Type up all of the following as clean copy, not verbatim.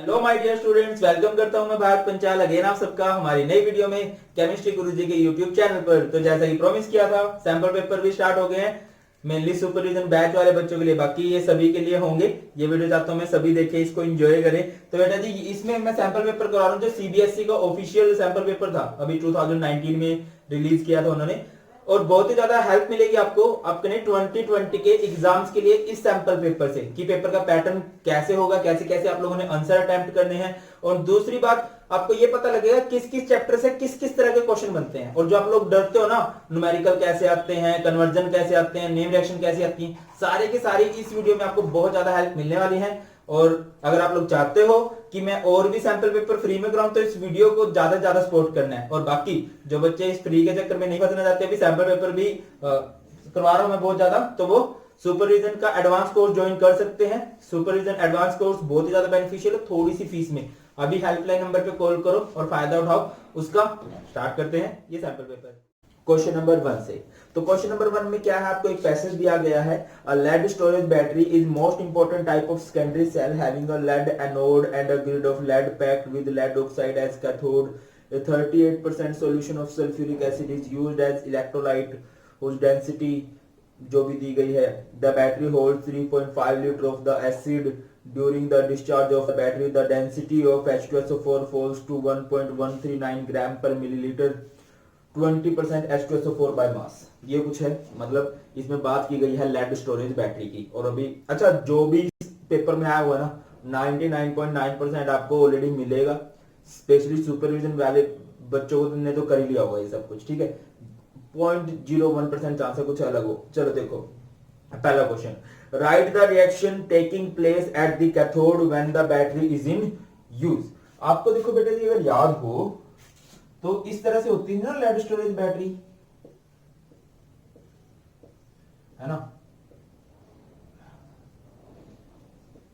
Hello my dear students, welcome करता हूं मैं भारत पंचाल अगेन आप सबका हमारी नई वीडियो में केमिस्ट्री गुरुजी के यूट्यूब चैनल पर। तो जैसा कि प्रॉमिस किया था, सैंपल पेपर भी स्टार्ट हो गए हैं मेनली सुपरविजन बैच वाले बच्चों के लिए, बाकी ये सभी के लिए होंगे। ये वीडियो चाहता हूं मैं सभी देखें, इसको एंजॉय करें। तो बेटा जी, इसमें मैं सैंपल पेपर करवा रहा हूँ जो सीबीएसई का ऑफिशियल सैंपल पेपर था, अभी 2019 में रिलीज किया था उन्होंने, और बहुत ही ज्यादा हेल्प मिलेगी आपको अपने 2020 के एग्जाम्स के लिए इस सैंपल पेपर से, कि पेपर का पैटर्न कैसे होगा, कैसे कैसे आप लोगों ने आंसर अटेम्प्ट करने हैं। और दूसरी बात, आपको ये पता लगेगा किस किस चैप्टर से किस किस तरह के क्वेश्चन बनते हैं। और जो आप लोग डरते हो ना, न्यूमेरिकल कैसे आते हैं, कन्वर्जन कैसे आते हैं, नेम रिएक्शन कैसे आती है, सारे के सारे इस वीडियो में आपको बहुत ज्यादा हेल्प मिलने वाली है। और अगर आप लोग चाहते हो कि मैं और भी सैंपल पेपर फ्री में कराऊं तो इस वीडियो को ज्यादा से ज्यादा सपोर्ट करना है। और बाकी जो बच्चे इस फ्री के चक्कर में नहीं फंसना चाहते, अभी सैंपल पेपर भी करवा रहा हूं मैं बहुत ज्यादा, तो वो सुपरविजन का एडवांस कोर्स ज्वाइन कर सकते हैं। सुपरविजन एडवांस कोर्स बहुत ही ज्यादा बेनिफिशियल है, थोड़ी सी फीस में। अभी हेल्पलाइन नंबर पे कॉल करो और फायदा उठाओ उसका। स्टार्ट करते हैं ये सैंपल पेपर क्वेश्चन नंबर 1 से। तो क्वेश्चन नंबर 1 में क्या है, आपको एक पैसेज दिया गया है, a lead storage battery is most important type of secondary cell having a lead anode and a grid of lead packed with lead oxide as cathode. A 38% solution of sulfuric acid is used as electrolyte whose density जो भी दी गई है, the battery holds 3.5 liter of the acid during the discharge of the battery. The density of H2SO4 falls to 1.139 gram per milliliter. 20% H2SO4 by mass। ये कुछ है, मतलब इसमें बात की गई है लेड स्टोरेज बैटरी की। और अभी अच्छा, जो भी पेपर में आया हुआ है ना, 99.9% आपको ऑलरेडी मिलेगा। स्पेशली सुपरविजन वाले बच्चों को ने तो कर ही लिया होगा ये सब कुछ, ठीक है। 0.01% चांस है कुछ अलग हो। चलो देखो पहला question, right the reaction taking place at the cathode when the battery is in use. आपको देखो बेटा जी, अगर याद हो तो इस तरह से होती है ना लेड स्टोरेज बैटरी, है ना,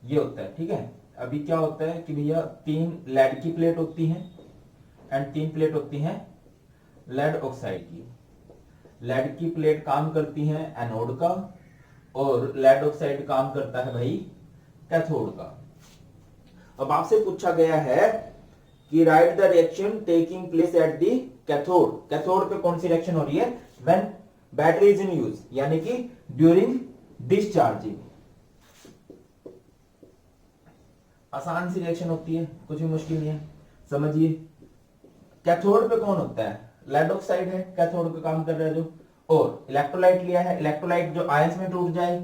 ये होता है, ठीक है। अभी क्या होता है कि भैया 3 लेड की प्लेट होती हैं एंड 3 प्लेट होती हैं लेड ऑक्साइड की। लेड की प्लेट काम करती है एनोड का और लेड ऑक्साइड काम करता है भाई कैथोड का। अब आपसे पूछा गया है कि right the reaction taking place at the cathode. Cathode पे कौन सी रिएक्शन हो रही है? When battery is in use, यानी कि ड्यूरिंग डिस्चार्जिंग। आसान सी रिएक्शन होती है, कुछ भी मुश्किल नहीं है, समझिए। कैथोड पे कौन होता है? लेड ऑक्साइड है, कैथोड पे काम कर रहा है जो। और इलेक्ट्रोलाइट लिया है, इलेक्ट्रोलाइट जो आयंस में टूट जाए,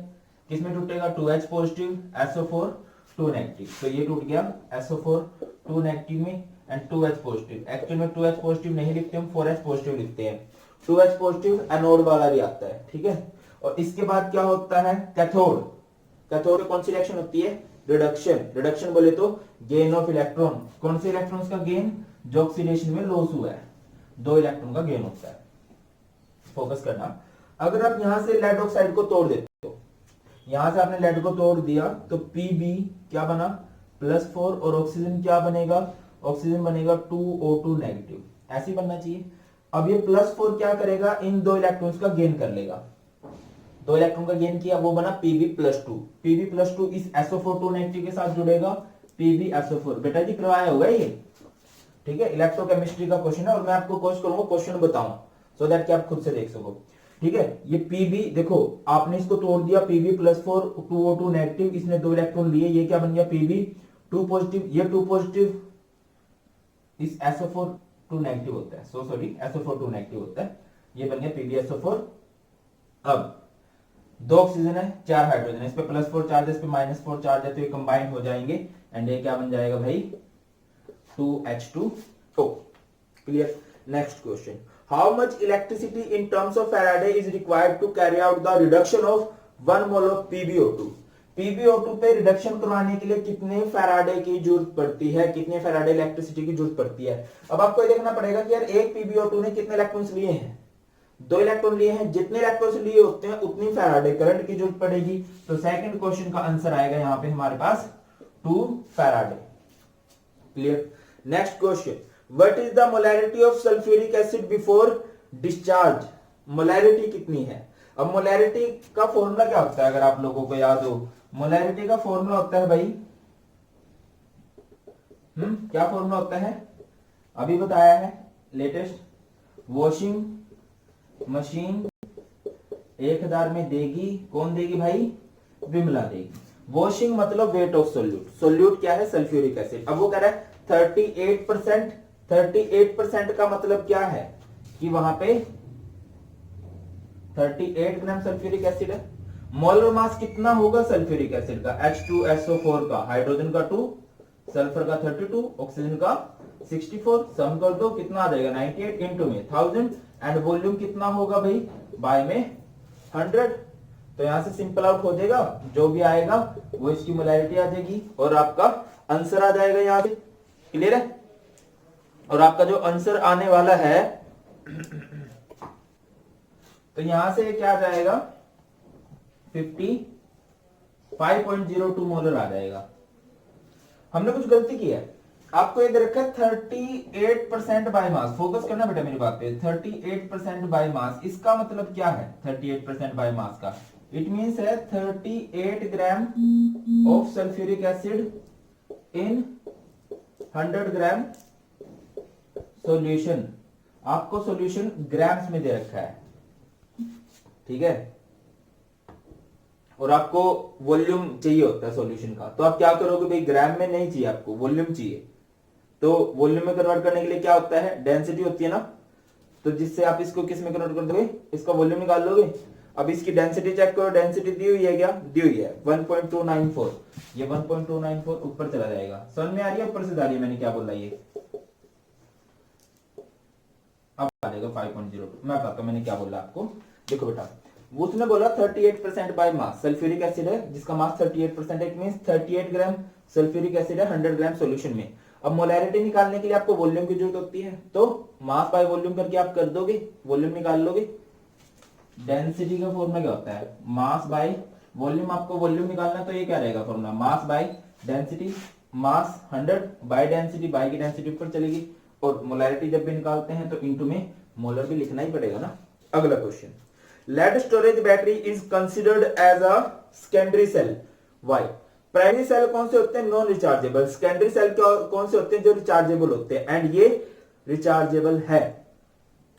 किसमें टूटेगा? 2H positive SO4 2 negative. तो ये टूट गया SO4 2 नेगेटिव में एंड 2H पॉजिटिव। एक्चुअल में 2H पॉजिटिव नहीं लिखते हम, 4H पॉजिटिव लिखते हैं। 2H पॉजिटिव एनोड वाला भी आता है, ठीक है। और इसके बाद क्या होता है? कैथोड। कैथोड पे कौन सी रिएक्शन होती है? रिडक्शन। रिडक्शन बोले तो गेन ऑफ इलेक्ट्रॉन। कौन से इलेक्ट्रॉन्स का गेन? जो ऑक्सीडेशन में लॉस हुआ है, 2 इलेक्ट्रॉन का गेन होता है। फोकस करना। अगर आप यहां से लेड ऑक्साइड को तोड़ देते हो, यहां से आपने लेड को तोड़ दिया तो Pb क्या बना? +4। और ऑक्सीजन क्या बनेगा? ऑक्सीजन बनेगा 2O2 नेगेटिव। ऐसे ही बनना चाहिए। अब ये +4 क्या करेगा? इन 2 इलेक्ट्रॉन्स का गेन कर लेगा। 2 इलेक्ट्रॉन का गेन किया, वो बना Pb+2। Pb+2 इस SO4 2 नेगेटिव के साथ जुड़ेगा, PbSO4। बेटा जी करवाया होगा ये, ठीक है। इलेक्ट्रोकेमिस्ट्री का क्वेश्चन है और मैं आपको कोशिश करूंगा क्वेश्चन बताऊं सो दैट कि आप खुद से देख सको, ठीक है। ये Pb देखो, आपने इसको तोड़ दिया, Pb+4 2O2 नेगेटिव, इसने 2 इलेक्ट्रॉन लिए, ये क्या बन गया? Pb 2 positive. ये 2 पॉजिटिव इस SO4 2 नेगेटिव होता है, सॉरी SO4 2 नेगेटिव होता है, ये बन गया PbSO4। अब 2 ऑक्सीजन है, 4 हाइड्रोजन है, इस पे +4 चार्ज है, इस पे -4 चार्ज है, तो ये कंबाइन हो जाएंगे एंड ये क्या बन जाएगा भाई? 2H2O। Clear. Next question, how much electricity in terms of Faraday is required to carry out the reduction of 1 mole of PbO2। PbO2 पे रिडक्शन करवाने के लिए कितने फैराडे की जरूरत पड़ती है, कितने फैराडे इलेक्ट्रिसिटी की जरूरत पड़ती है? अब आपको ये देखना पड़ेगा कि यार एक PbO2 ने कितने इलेक्ट्रॉन्स लिए हैं? 2 इलेक्ट्रॉन लिए हैं। जितने इलेक्ट्रॉन्स लिए होते हैं उतनी फैराडे करंट की जरूरत पड़ेगी। तो सेकंड क्वेश्चन का आंसर आएगा यहां पे हमारे पास 2 Faraday. Clear. Next question, what is the molarity of sulphuric acid before discharge? Molarity कितनी है? अब मोलैरिटी का फॉर्मूला क्या होता है अगर आप लोगों को याद हो? मोलैरिटी का फॉर्मूला होता है भाई क्या फॉर्मूला होता है, अभी बताया है लेटेस्ट। वॉशिंग मशीन 1000 में देगी, कौन देगी भाई, विमला देगी। वॉशिंग मतलब वेट ऑफ सोल्यूट, सोल्यूट क्या है, सल्फ्यूरिक एसिड। अब वो कह रहा है 38%, 38% का मतलब क्या है कि वहां पे 38 ग्राम सल्फ्यूरिक एसिड है। मोलर मास कितना होगा सल्फ्यूरिक एसिड का, H2SO4 का, हाइड्रोजन का 2, सल्फर का 32, ऑक्सीजन का 64, सम कर दो कितना आ जाएगा 98 इंटू में 1000, एंड वॉल्यूम कितना होगा भाई, बाय में 100। तो यहां से सिंपल आउट हो जाएगा, जो भी आएगा वो इसकी मोलैरिटी आ जाएगी और आपका आंसर आ जाएगा यहां से। क्लियर है। और आपका जो आंसर आने वाला है तो यहां से क्या आ जाएगा 55.02 मोलर आ जाएगा। हमने कुछ गलती की है, आपको ये दे रखा है 38% बाय मास, फोकस करना बेटा मेरी बात पे, 38% बाय मास, इसका मतलब क्या है 38% बाय मास का, इट मींस है 38 gram of sulphuric acid in 100 gram solution. आपको सॉल्यूशन ग्राम्स में दे रखा है, ठीक है, और आपको वॉल्यूम चाहिए होता है सॉल्यूशन का, तो आप क्या करोगे भाई, ग्राम में नहीं चाहिए आपको, वॉल्यूम चाहिए। तो वॉल्यूम में कन्वर्ट करने के लिए क्या होता है, डेंसिटी होती है ना, तो जिससे आप इसको किस में कन्वर्ट कर दोगे, इसका वॉल्यूम निकाल लोगे। अब इसकी डेंसिटी चेक करो, डेंसिटी दी हुई है क्या, दी हुई है 1.294, ये 1.294 ऊपर चला जाएगा। समझ में आ रही है ऊपर से जा रही है, मैंने क्या बोला, ये अब आ जाएगा 5.02। मैं बताता हूं मैंने क्या बोला आपको, देखो बेटा, उसने बोला 38% बाय मास, सल्फ्यूरिक एसिड है जिसका मास 38%, it means 38 gram sulphuric acid है 100 ग्राम सॉल्यूशन में। अब मोलैरिटी निकालने के लिए आपको वॉल्यूम की जरूरत होती है, तो मास बाय वॉल्यूम करके आप कर दोगे, वॉल्यूम निकाल लोगे। डेंसिटी का फॉर्मूला क्या होता है, मास बाय वॉल्यूम, आपको वॉल्यूम निकालना है तो ये क्या रहेगा formula, mass by density, mass 100 by density, by की डेंसिटी ऊपर चलेगी, और मोलैरिटी जब भी निकालते हैं तो इनटू में मोलर भी लिखना ही पड़ेगा ना। अगला question, lead storage battery is considered as a secondary cell, why. Primary cell कौन से होते हैं, नॉन रिचार्जेबल, सेकेंडरी सेल कौन से होते हैं, जो रिचार्जेबल होते हैं, एंड ये रिचार्जेबल है,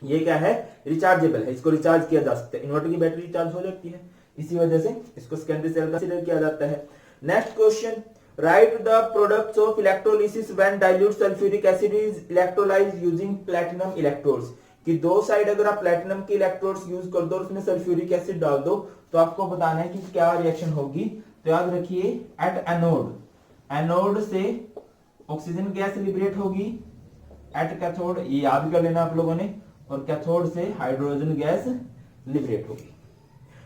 ये क्या है, रिचार्जेबल है, इसको रिचार्ज किया जा सकता है, इन्वर्टर की बैटरी रिचार्ज हो जाती है, इसी वजह से इसको सेकेंडरी सेल कंसीडर किया जाता है। Next question, right the products of electrolysis when dilute sulphuric acid is electrolysed using platinum electrodes, कि दो साइड अगर आप प्लैटिनम की इलेक्ट्रोड्स यूज कर दो, उसमें सल्फ्यूरिक एसिड डाल दो, तो आपको बताना है कि क्या रिएक्शन होगी। तो याद रखिए, एट एनोड, एनोड से ऑक्सीजन गैस लिबरेट होगी, एट कैथोड, ये याद कर लेना आप लोगों ने, और कैथोड से हाइड्रोजन गैस लिबरेट होगी।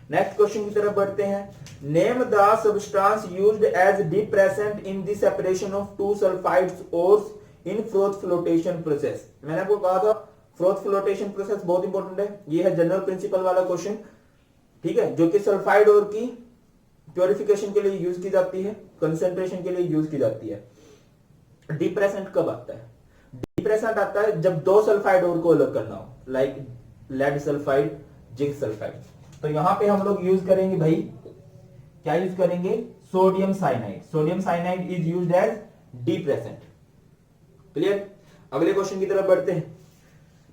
नेक्स्ट क्वेश्चन की तरफ बढ़ते हैं, name the substance used as depressant in the separation of two sulphides ores in froth flotation process. मैंने आपको कहा था फ्रोथ फ्लोटेशन प्रोसेस बहुत इंपॉर्टेंट है, ये है जनरल प्रिंसिपल वाला क्वेश्चन, ठीक है, जो कि सल्फाइड ओर की प्योरिफिकेशन के लिए यूज की जाती है, कंसेंट्रेशन के लिए यूज की जाती है। डिप्रेसेंट कब आता है, डिप्रेसेंट आता है जब दो सल्फाइड ओर को अलग करना हो, like lead sulphide, zinc sulphide. तो यहां पे हम लोग यूज करेंगे भाई, क्या यूज करेंगे, sodium cyanide, sodium cyanide is used as depressant. Clear. अगले क्वेश्चन की तरफ बढ़ते हैं,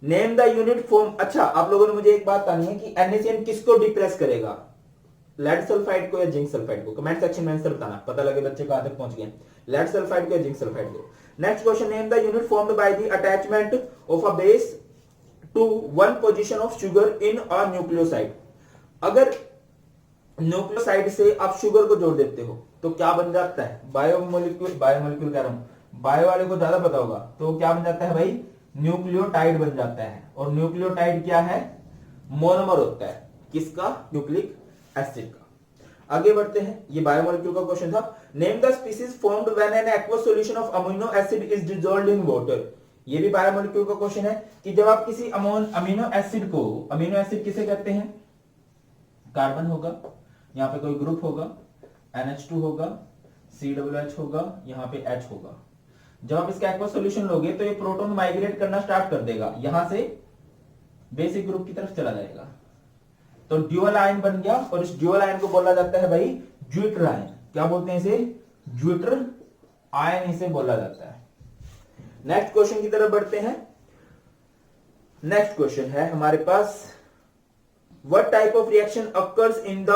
नेम द यूनिट फॉर्म। अच्छा, आप लोगों ने मुझे एक बात बतानी है कि NaCN किसको डिप्रेस करेगा, लेड सल्फाइड को या जिंक सल्फाइड को, कमेंट सेक्शन में आंसर बताना, पता लगे बच्चे कहां तक पहुंच गए, लेड सल्फाइड को या जिंक सल्फाइड को। Next question, name the unit formed by the attachment of a base to one position of sugar in a nucleoside. अगर न्यूक्लियोसाइड से आप शुगर को जोड़ देते हो तो क्या बन जाता है, बायोमोलिक्यूल, बायोमोलिक्यूल कह रहा हूं, बायो वाले को ज्यादा पता होगा, तो क्या बन जाता है भाई, न्यूक्लियोटाइड बन जाता है। और न्यूक्लियोटाइड क्या है, मोनोमर होता है, किसका, न्यूक्लिक एसिड का। आगे बढ़ते हैं, ये बायोमोलिक्यूल का क्वेश्चन था। Name the species formed when an aqueous solution of amino acid is dissolved in water. ये भी बायोमोलिक्यूल का क्वेश्चन है कि जब आप किसी अमीनो एसिड को, अमीनो एसिड किसे कहते हैं, कार्बन होगा, यहां पे कोई ग्रुप होगा, NH2 होगा, COOH होगा, यहां पे H होगा। जब आप इसका एक्वस सॉल्यूशन लोगे तो ये प्रोटॉन माइग्रेट करना स्टार्ट कर देगा, यहां से बेसिक ग्रुप की तरफ चला जाएगा, तो ड्यूअल आयन बन गया, और इस ड्यूअल आयन को बोला जाता है भाई ज्विटर आयन। क्या बोलते हैं इसे, ज्विटर आयन इसे बोला जाता है। नेक्स्ट क्वेश्चन की तरफ बढ़ते हैं। नेक्स्ट क्वेश्चन है हमारे पास, what type of reaction occurs in the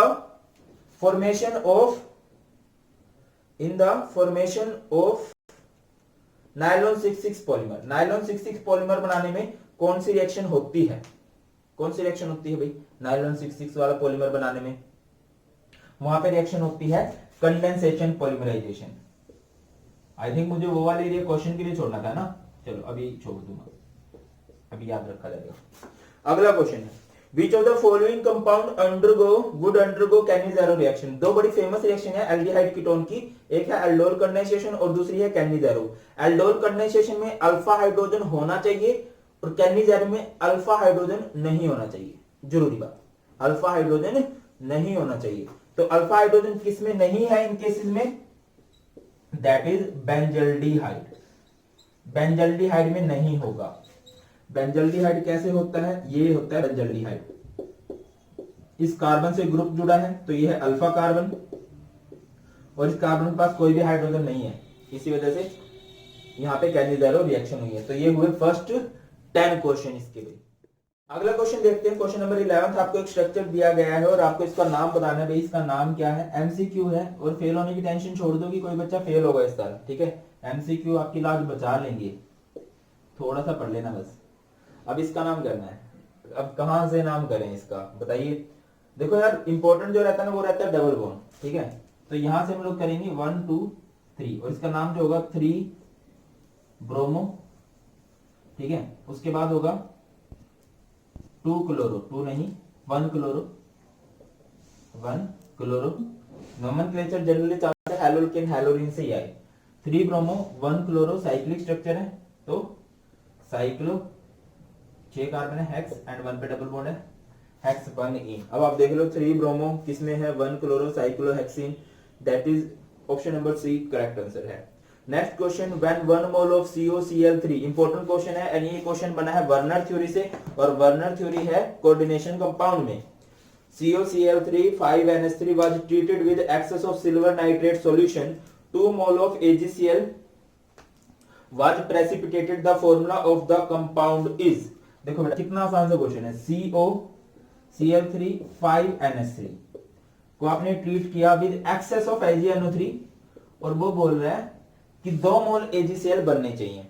formation of nylon 66 polymer. Nylon 66 polymer बनाने में कौन सी रिएक्शन होती है? कौन सी रिएक्शन होती है भाई नायलॉन 66 वाला पॉलीमर बनाने में? वहां पे रिएक्शन होती है कंडेंसेशन पॉलीमराइजेशन। आई थिंक मुझे वो वाले क्वेश्चन के लिए छोड़ना था ना, चलो अभी छोड़ दूंगा, अभी याद रखा जाएगा। अगला क्वेश्चन है, Which of the following compound would undergo Cannizzaro reaction? दो बड़ी फेमस रिएक्शन है एल्डिहाइड कीटोन की, एक है एल्डोल कंडेंसेशन और दूसरी है कैनिज़ारो। एल्डोल कंडेंसेशन में अल्फा हाइड्रोजन होना चाहिए और कैनिज़ारो में अल्फा हाइड्रोजन नहीं होना चाहिए। जरूरी बात, अल्फा हाइड्रोजन नहीं होना चाहिए। तो अल्फा हाइड्रोजन किस में नहीं है इन केसेस में? That is benzaldehyde. बेंजल्डिहाइड में नहीं होगा। बेंजल्डिहाइड कैसे होता है? ये होता है बेंजल्डिहाइड, इस कार्बन से ग्रुप जुड़ा है तो ये है अल्फा कार्बन और इस कार्बन के पास कोई भी हाइड्रोजन नहीं है, इसी वजह से यहाँ पे कैनिज़ारो रिएक्शन हुई है। तो ये हुए फर्स्ट 10 क्वेश्चन इसके लिए। अगला क्वेश्चन देखते हैं, क्वेश्चन नंबर 11। आपको एक स्ट्रक्चर दिया गया है और आपको इसका नाम बताना है, भाई इसका नाम क्या है। एमसीक्यू है और फेल होने की टेंशन छोड़ दो कि कोई बच्चा फेल होगा इस साल, ठीक है। एमसीक्यू आपकी लाज बचा लेंगे, थोड़ा सा पढ़ लेना बस। अब इसका नाम करना है, अब कहां से नाम करें इसका बताइए। देखो यार इंपॉर्टेंट जो रहता है ना वो रहता है डबल बॉन्ड, ठीक है। तो यहां से हम लोग करेंगे 1 2 3 और इसका नाम जो होगा 3 ब्रोमो, ठीक है। उसके बाद होगा 2 क्लोरो, 2 नहीं 1 क्लोरो, 1 क्लोरो। नोमेनक्लेचर जनरली चाहते हैं हैलोल्केन हैलोरिन से ही आए। 3 ब्रोमो 1 क्लोरो, साइक्लिक स्ट्रक्चर है तो साइक्लो, 6 कार्बन है, हेक्स एंड 1 पे डबल बॉन्ड है, हेक्स 1 इन। अब आप देख लो 3 ब्रोमो किसमें है? 1 chloro cyclohexene, that is option number C correct answer है। Next question, when 1 mole of COCl3, important question है एंड ये क्वेश्चन बना है वर्नर थ्योरी से और वर्नर थ्योरी है कोऑर्डिनेशन कंपाउंड में। COCl3 5NH3 was treated with excess of silver nitrate solution, 2 mole of AgCl was precipitated, the formula of the compound is। देखो बेटा कितना आसान सा क्वेश्चन है। COCl3 5NH3 को आपने ट्रीट किया विद एक्सेस ऑफ AgNO3 और वो बोल रहा है कि 2 मोल AgCl बनने चाहिए।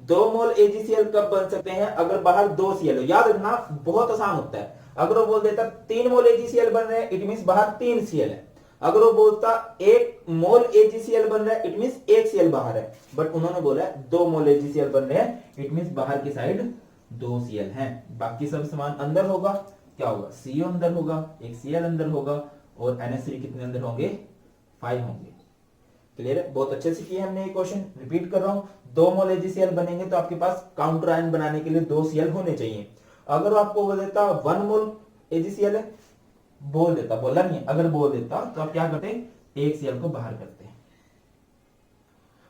2 मोल AgCl कब बन सकते हैं? अगर बाहर 2 Cl हो। याद रखना बहुत आसान होता है। अगर वो बोल देता 3 मोल AgCl बन रहे हैं, इट मींस बाहर 3 Cl है। अगर वो बोलता 1 मोल AgCl बन रहा है, इट मींस 1 Cl बाहर है। बट उन्होंने बोला 2 मोल AgCl बन रहे हैं, इट मींस बाहर की साइड 2 Cl हैं। बाकी सब सामान अंदर होगा, क्या होगा? CO अंदर होगा, एक Cl अंदर होगा और NH3 कितने अंदर होंगे? 5 होंगे। क्लियर है? बहुत अच्छे से किया हमने ये क्वेश्चन। रिपीट कर रहा हूं, 2 मोल AgCl बनेंगे तो आपके पास काउंटर आयन बनाने के लिए 2 Cl होने चाहिए। अगर आपको बोल देता 1 मोल AgCl है, बोल देता, बोला नहीं, अगर बोल देता तो आप क्या करते? 1 Cl को बाहर करते,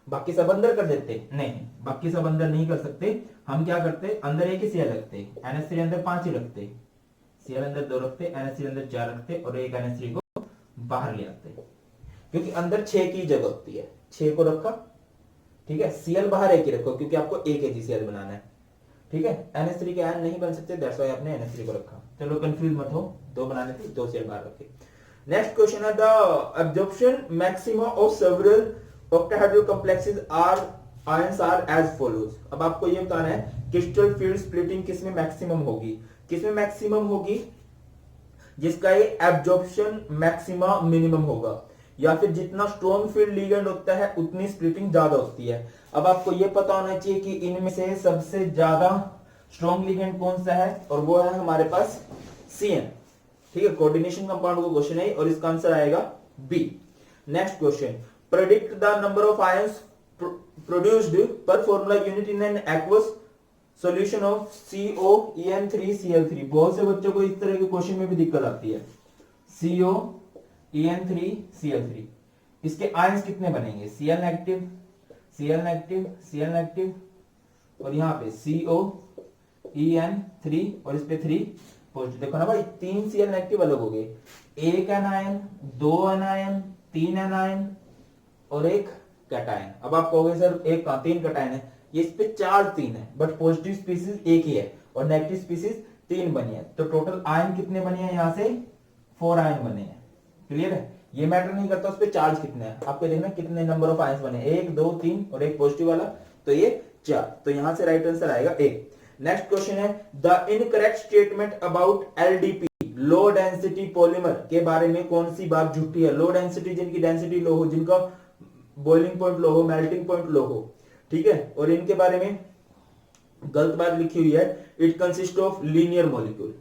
बाकी सब अंदर कर देते। नहीं, बाकी सब अंदर नहीं कर सकते। हम क्या करते? अंदर 1 ही Cl रखते, NH3 अंदर 5 ही रखते, Cl अंदर 2 रखते, NH3 अंदर 4 रखते और एक NH3 को बाहर ले आते, क्योंकि अंदर 6 की जगह होती है। 6 को रखा, ठीक है। Cl बाहर 1 ही रखो क्योंकि आपको 1 AgCl बनाना है, ठीक है। NH3 के आयन नहीं बन सकते, दैट्स व्हाई आपने NH3 को रखा। चलो कंफ्यूज मत हो, 2 बनाने थे, 2 Cl बाहर रखे। नेक्स्ट क्वेश्चन है, the absorption maxima of several octahedral complexes ions are as follows. अब आपको ये बताना है क्रिस्टल फील्ड स्प्लिटिंग किसमें मैक्सिमम होगी? किसमें मैक्सिमम होगी? जिसका ये एब्जॉर्प्शन मैक्सिमा मिनिमम होगा, या फिर जितना स्ट्रॉन्ग फील्ड लिगेंड होता है उतनी स्प्लिटिंग ज्यादा होती है। अब आपको ये पता होना चाहिए कि इनमें से सबसे ज्यादा स्ट्रॉन्ग लिगेंड कौन सा है, और वो है हमारे पास CN, ठीक है। कोऑर्डिनेशन कंपाउंड को क्वेश्चन है और इसका आंसर आएगा B. Next question, predict the number of ions produced per formula unit in an aqueous solution of COEN3Cl3। बहुत से बच्चों को इस तरह के क्वेश्चन में भी दिक्कत आती है। COEN3Cl3, इसके आयंस कितने बनेंगे? Cl negative, Cl negative, Cl negative और यहाँ पे COEN3 और इस पे 3 पॉजिटिव। देखो ना भाई, 3 Cl नेगेटिव अलग हो गए, 1 एनायन, 2 एनायन, 3 एनायन और 1 कैटायन। अब आप कहोगे सर एक कहां 3 कैटायन है, ये इस पे 4 3 है, बट पॉजिटिव स्पीसीज एक ही है और नेगेटिव स्पीसीज 3 बनी है, तो टोटल आयन कितने बने हैं, यहां से 4 आयन बने हैं। क्लियर है, ये मैटर नहीं करता उस पे चार्ज कितने हैं, आपको देखना कितने नंबर ऑफ आयंस बने, 1 2 3 और एक पॉजिटिव वाला, तो ये 4, तो यहां से राइट आंसर आएगा ए। नेक्स्ट क्वेश्चन है the incorrect statement about LDP low density polymer के बारे में कौन सी बात झूठी है। लो डेंसिटी जिनकी डेंसिटी लो हो, जिनका बॉइलिंग पॉइंट लो हो, मेल्टिंग पॉइंट लो हो, ठीक है, और इनके बारे में गलत बात लिखी हुई है, it consist of linear molecule.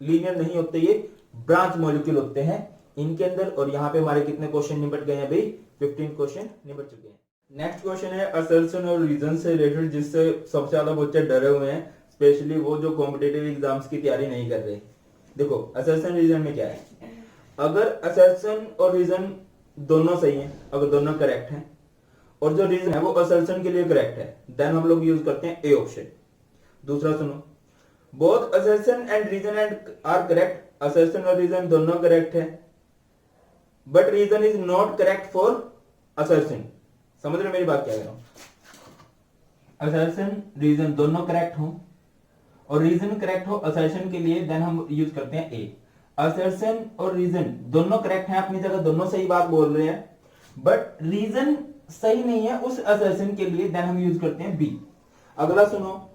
Linear नहीं होते, ये ब्रांच मॉलिक्यूल होते हैं इनके अंदर। और यहाँ पे हमारे कितने क्वेश्चन निपट गए हैं भाई, 15 क्वेश्चन निपट चुके हैं। नेक्स्ट क्वेश्चन है असर्शन और रीजन से रिलेटेड, जिससे सबसे ज्यादा बच्चे डरे हुए हैं, स्पेशली वो जो कॉम्पिटेटिव एग्जाम्स की तैयारी नहीं कर रहे। देखो असर्शन रीजन में क्या है, अगर असर्शन और रीजन दोनों सही हैं, अगर दोनों करेक्ट हैं और जो रीजन है वो असर्शन के लिए करेक्ट है, देन हम लोग यूज करते हैं ए ऑप्शन। दूसरा सुनो, both assertion and reason are correct, assertion और रीजन दोनों करेक्ट है, but reason is not correct for assertion. समझ रहे मेरी बात क्या कह रहा हूं, असर्शन रीजन दोनों करेक्ट हो और रीजन करेक्ट हो असर्शन के लिए, देन हम यूज करते हैं ए। असर्शन और रीजन दोनों करेक्ट हैं अपनी जगह, दोनों सही बात बोल रहे हैं, बट रीजन सही नहीं है उस असर्शन के लिए, देन हम यूज करते हैं बी। अगला सुनो,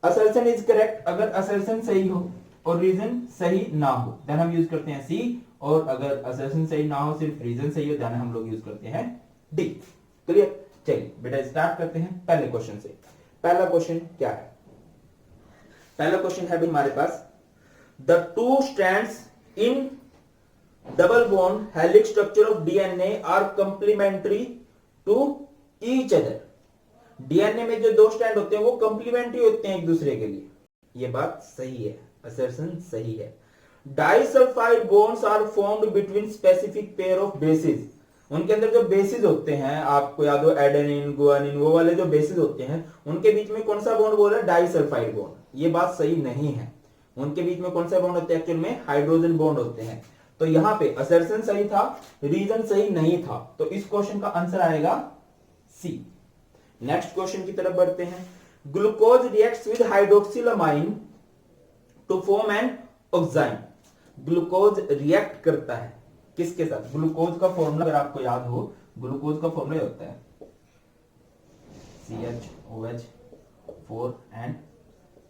असर्शन इज करेक्ट अगर असर्शन सही हो और रीजन सही ना हो, देन हम यूज करते हैं सी, और अगर असर्शन सही ना हो सिर्फ रीजन सही हो, देन हम लोग यूज करते हैं डी। क्लियर, चलिए बेटा स्टार्ट करते हैं पहले क्वेश्चन से। पहला क्वेश्चन क्या है, पहला क्वेश्चन है भी हमारे पास, the two strands in double bond helix structure of DNA are complementary to each other. DNA में जो दो स्ट्रैंड होते हैं वो कंप्लीमेंट्री होते हैं एक दूसरे के लिए, ये बात सही है, असर्शन सही है। Disulphide bonds are formed between specific pair of bases, उनके अंदर जो बेसिस होते हैं, आपको याद हो एडेनिन गुआनिन, वो वाले जो बेसिस होते हैं उनके बीच में कौन सा बॉन्ड बोल रहा है, डाइसल्फाइड बॉन्ड। ये बात सही नहीं है, उनके बीच में कौन सा बॉन्ड होते हैं, एक्चुअल में हाइड्रोजन बॉन्ड होते हैं। तो यहां पे असर्शन सही था, रीजन सही नहीं था, तो इस क्वेश्चन का आंसर आएगा सी। नेक्स्ट क्वेश्चन की तरफ बढ़ते हैं, glucose reacts with hydroxylamine to form an oxime. Glucose react करता है किसके साथ, ग्लूकोज का फॉर्मूला अगर आपको याद हो, ग्लूकोज का फॉर्मूला होता है CHOH4 एंड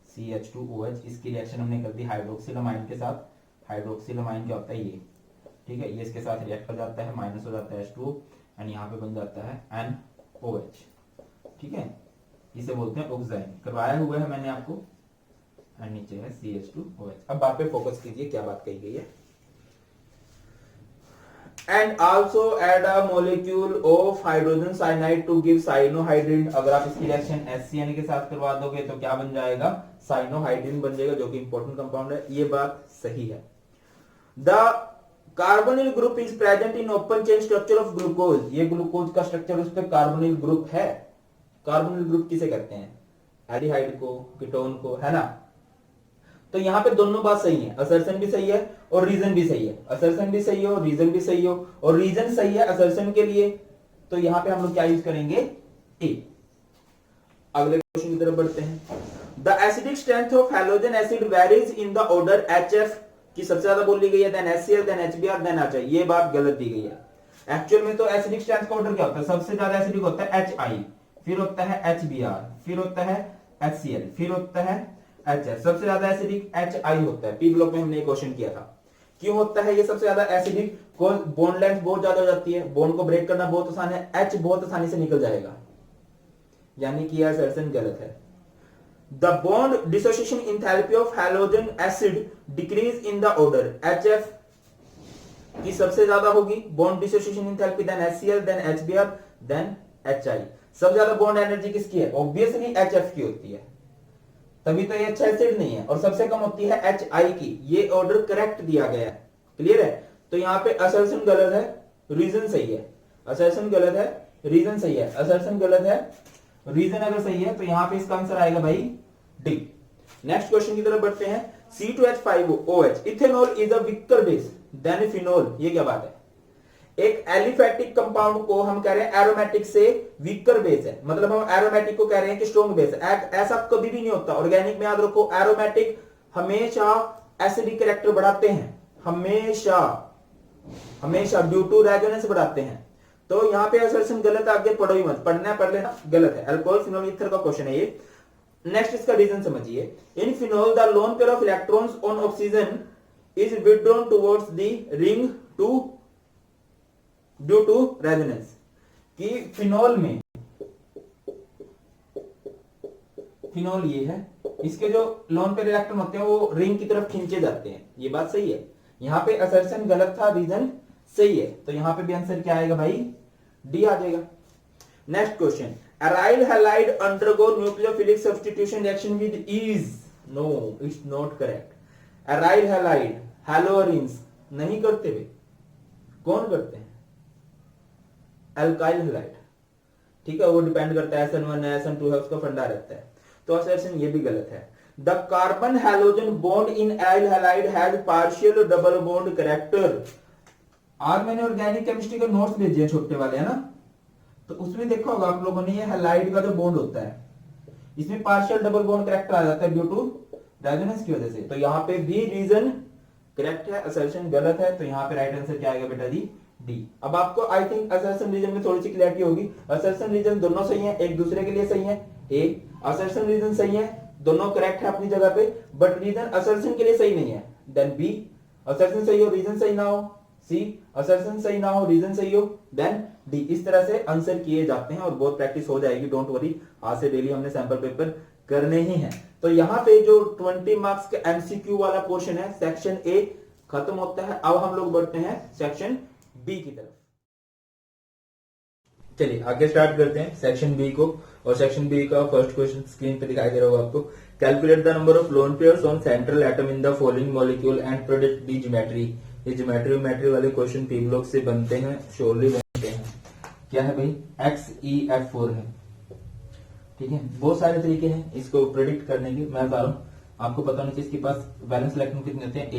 CH2OH। इसकी रिएक्शन हमने कर दी हाइड्रोक्सिलामाइन के साथ। हाइड्रोक्सिलामाइन क्या होता है, ये ठीक है, ये इसके साथ रिएक्ट कर जाता है, माइनस हो जाता है H2 एंड यहाँ पे बन जाता है NOH, ठीक है, इसे बोलते हैं ऑक्साइन। करवाया हुआ है मैंने आपको, एंड नीचे है CH2OH। अब बात पे फोकस कीजिए, क्या बात कही गई है, and also add a molecule of hydrogen cyanide to give cyanohydrin। अगर आप इसकी रिएक्शन HCN के साथ करवा दोगे तो क्या बन जाएगा, साइनोहाइड्रिन बन जाएगा, जो कि इंपॉर्टेंट कंपाउंड है, ये बात सही है। The carbonyl group is present in open chain structure of glucose, ये ग्लूकोज का स्ट्रक्चर उस पर कार्बोनिल ग्रुप है। कार्बोनिल ग्रुप किसे कहते हैं, एल्डिहाइड को, कीटोन को, है ना। तो यहां पे दोनों बात सही है, असर्शन भी सही है और रीजन भी सही है, असर्शन भी सही हो रीजन भी सही हो, और रीजन सही है असर्शन के लिए, तो यहां पे हम लोग क्या यूज करेंगे, ए। अगले क्वेश्चन की तरफ बढ़ते हैं, the acidic strength of halogen acid varies in the order HF की सबसे ज्यादा बोली गई है, then HCl, then HBr, then HI। ये बात गलत दी गई है। एक्चुअल में तो एसिडिक स्ट्रेंथ का ऑर्डर क्या होता है, सबसे ज्यादा एसिडिक होता है HI, फिर होता है HBr, फिर होता है HCl, फिर होता है HF। सबसे ज्यादा एसिडिक HI होता है। पी ब्लॉक में हमने क्वेश्चन किया था, क्यों होता है ये सबसे ज्यादा एसिडिक, बॉन्ड लेंथ बहुत ज्यादा हो जाती है, बॉन्ड को ब्रेक करना बहुत आसान है, H बहुत आसानी से निकल जाएगा, यानी कि यह असर्शन गलत है। The bond dissociation enthalpy of halogen acid decreases in the order HF की सबसे ज्यादा होगी bond dissociation enthalpy, then HCl, then HBr, then HI। सबसे ज्यादा बॉन्ड एनर्जी किसकी है, ऑब्वियसली HF की होती है, तभी तो ये अच्छा एसिड नहीं है, और सबसे कम होती है HI की। ये ऑर्डर करेक्ट दिया गया है, क्लियर है। तो यहाँ पे असर्शन गलत है, रीजन सही है, असर्शन गलत है, रीजन सही है, असर्शन गलत है, रीजन अगर सही है, तो यहाँ पे इसका आंसर आएगा भाई डी। नेक्स्ट क्वेश्चन की तरफ बढ़ते हैं, C2H5OH ethanol is a weaker base than phenol. ये क्या बात है, एक एलिफेटिक कंपाउंड को हम कह रहे हैं एरोमेटिक से वीकर बेस है, मतलब हम एरोमेटिक को कह रहे हैं कि स्ट्रॉन्ग बेस है। ऐसा कभी भी नहीं होता। ऑर्गेनिक में याद रखो, एरोमेटिक हमेशा एसिडिक कैरेक्टर बढ़ाते हैं, हमेशा हमेशा ड्यू टू रेजोनेंस बढ़ाते हैं। तो यहाँ पे असर्शन गलत है, आगे पढ़ो ही मत, पढ़ना पढ़ लेना, गलत है। अल्कोहल फिनोल ईथर का क्वेश्चन है ये। नेक्स्ट इसका रीजन समझिए। In phenol the lone pair of electrons on oxygen is withdrawn towards the ring to due to resonance. कि फिनोल में, फिनोल ये है, इसके जो लोन पेयर इलेक्ट्रॉन होते हैं वो रिंग की तरफ खींचे जाते हैं। ये बात सही है। यहां पे असर्शन गलत था, रीजन सही है। तो यहां पे भी आंसर क्या आएगा भाई? डी आ जाएगा। Next question, aryl halide undergo nucleophilic substitution reaction with ease. No, it's not correct. Aryl halide haloarenes नहीं करते वे, कौन करते हैं? अल्काइल हैलाइड, ठीक है, वो डिपेंड करता है SN1 है, SN2 है, उसका फंडा रहता है। तो असर्शन ये भी गलत है। The carbon halogen bond in L halide has partial double bond character. आज मैंने ऑर्गेनिक केमिस्ट्री के नोट्स भेजे हैं छोटे वाले, है ना, तो उसमें देखा होगा आप लोगों ने, ये हैलाइड का जो बॉन्ड होता है इसमें पार्शियल डबल बॉन्ड कैरेक्टर आ जाता है ड्यू टू रेजोनेंस की वजह से। तो यहाँ पे भी रीजन करेक्ट है, असर्शन गलत है। तो यहाँ पे राइट आंसर क्या आएगा बेटा जी? डी। अब आपको आई थिंक असर्शन रीजन में थोड़ी सी क्लैरिटी होगी। असर्शन रीजन दोनों सही है, एक दूसरे के लिए सही है। ए असर्शन रीजन सही है, दोनों करेक्ट है अपनी जगह पे, बट रीजन असर्शन के लिए सही नहीं है। देन बी असर्शन सही हो, रीजन सही ना हो। सी असर्शन सही ना हो, रीजन सही हो। Then D. इस तरह से आंसर किए जाते हैं और बहुत प्रैक्टिस हो जाएगी, डोंट वरी। आज से डेली हमने सैंपल पेपर करने ही है। तो यहाँ पे जो 20 मार्क्स का एमसीक्यू वाला पोर्शन है, सेक्शन ए खत्म होता है। अब हम लोग बढ़ते हैं सेक्शन बी की तरफ। चलिए आगे स्टार्ट करते हैं सेक्शन बी को। और सेक्शन बी का फर्स्ट क्वेश्चन स्क्रीन पे दिखाई दे रहा होगा आपको। Calculate the number of lone pairs on central atom in the following molecule and product the geometry. ये ज्योमेट्री वाले क्वेश्चन पी ब्लॉक से बनते हैं, श्योरली बनते हैं। क्या है भाई? XeF4 है, ठीक है। बहुत सारे तरीके हैं इसको प्रेडिक्ट करने के, मैं बता रहा हूँ। आपको पता होना चाहिए इसके पास वैलेंस इलेक्ट्रॉन कितने होते हैं?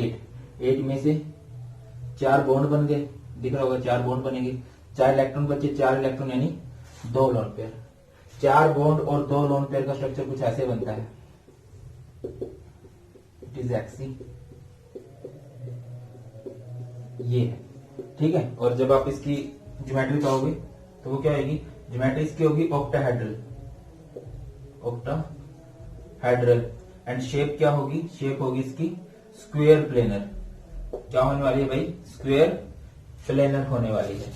8 में से 4 बॉन्ड बन गए, दिख रहा होगा 4 बॉन्ड बनेंगे, 4 इलेक्ट्रॉन बचे, 4 इलेक्ट्रॉन यानी 2 लोन पेयर। 4 बॉन्ड और 2 लोन पेयर का स्ट्रक्चर कुछ ऐसे बनता है, इट इज Xe, ये है, ठीक है। और जब आप इसकी ज्योमेट्री पाओगे तो वो क्या होगी? ज्योमेट्री इसकी होगी ऑक्टाहेड्रल, ऑक्टाहेड्रल। एंड शेप क्या होगी? शेप होगी इसकी स्क्वायर प्लेनर। क्या होने वाली है भाई? स्क्वायर प्लेनर होने वाली है।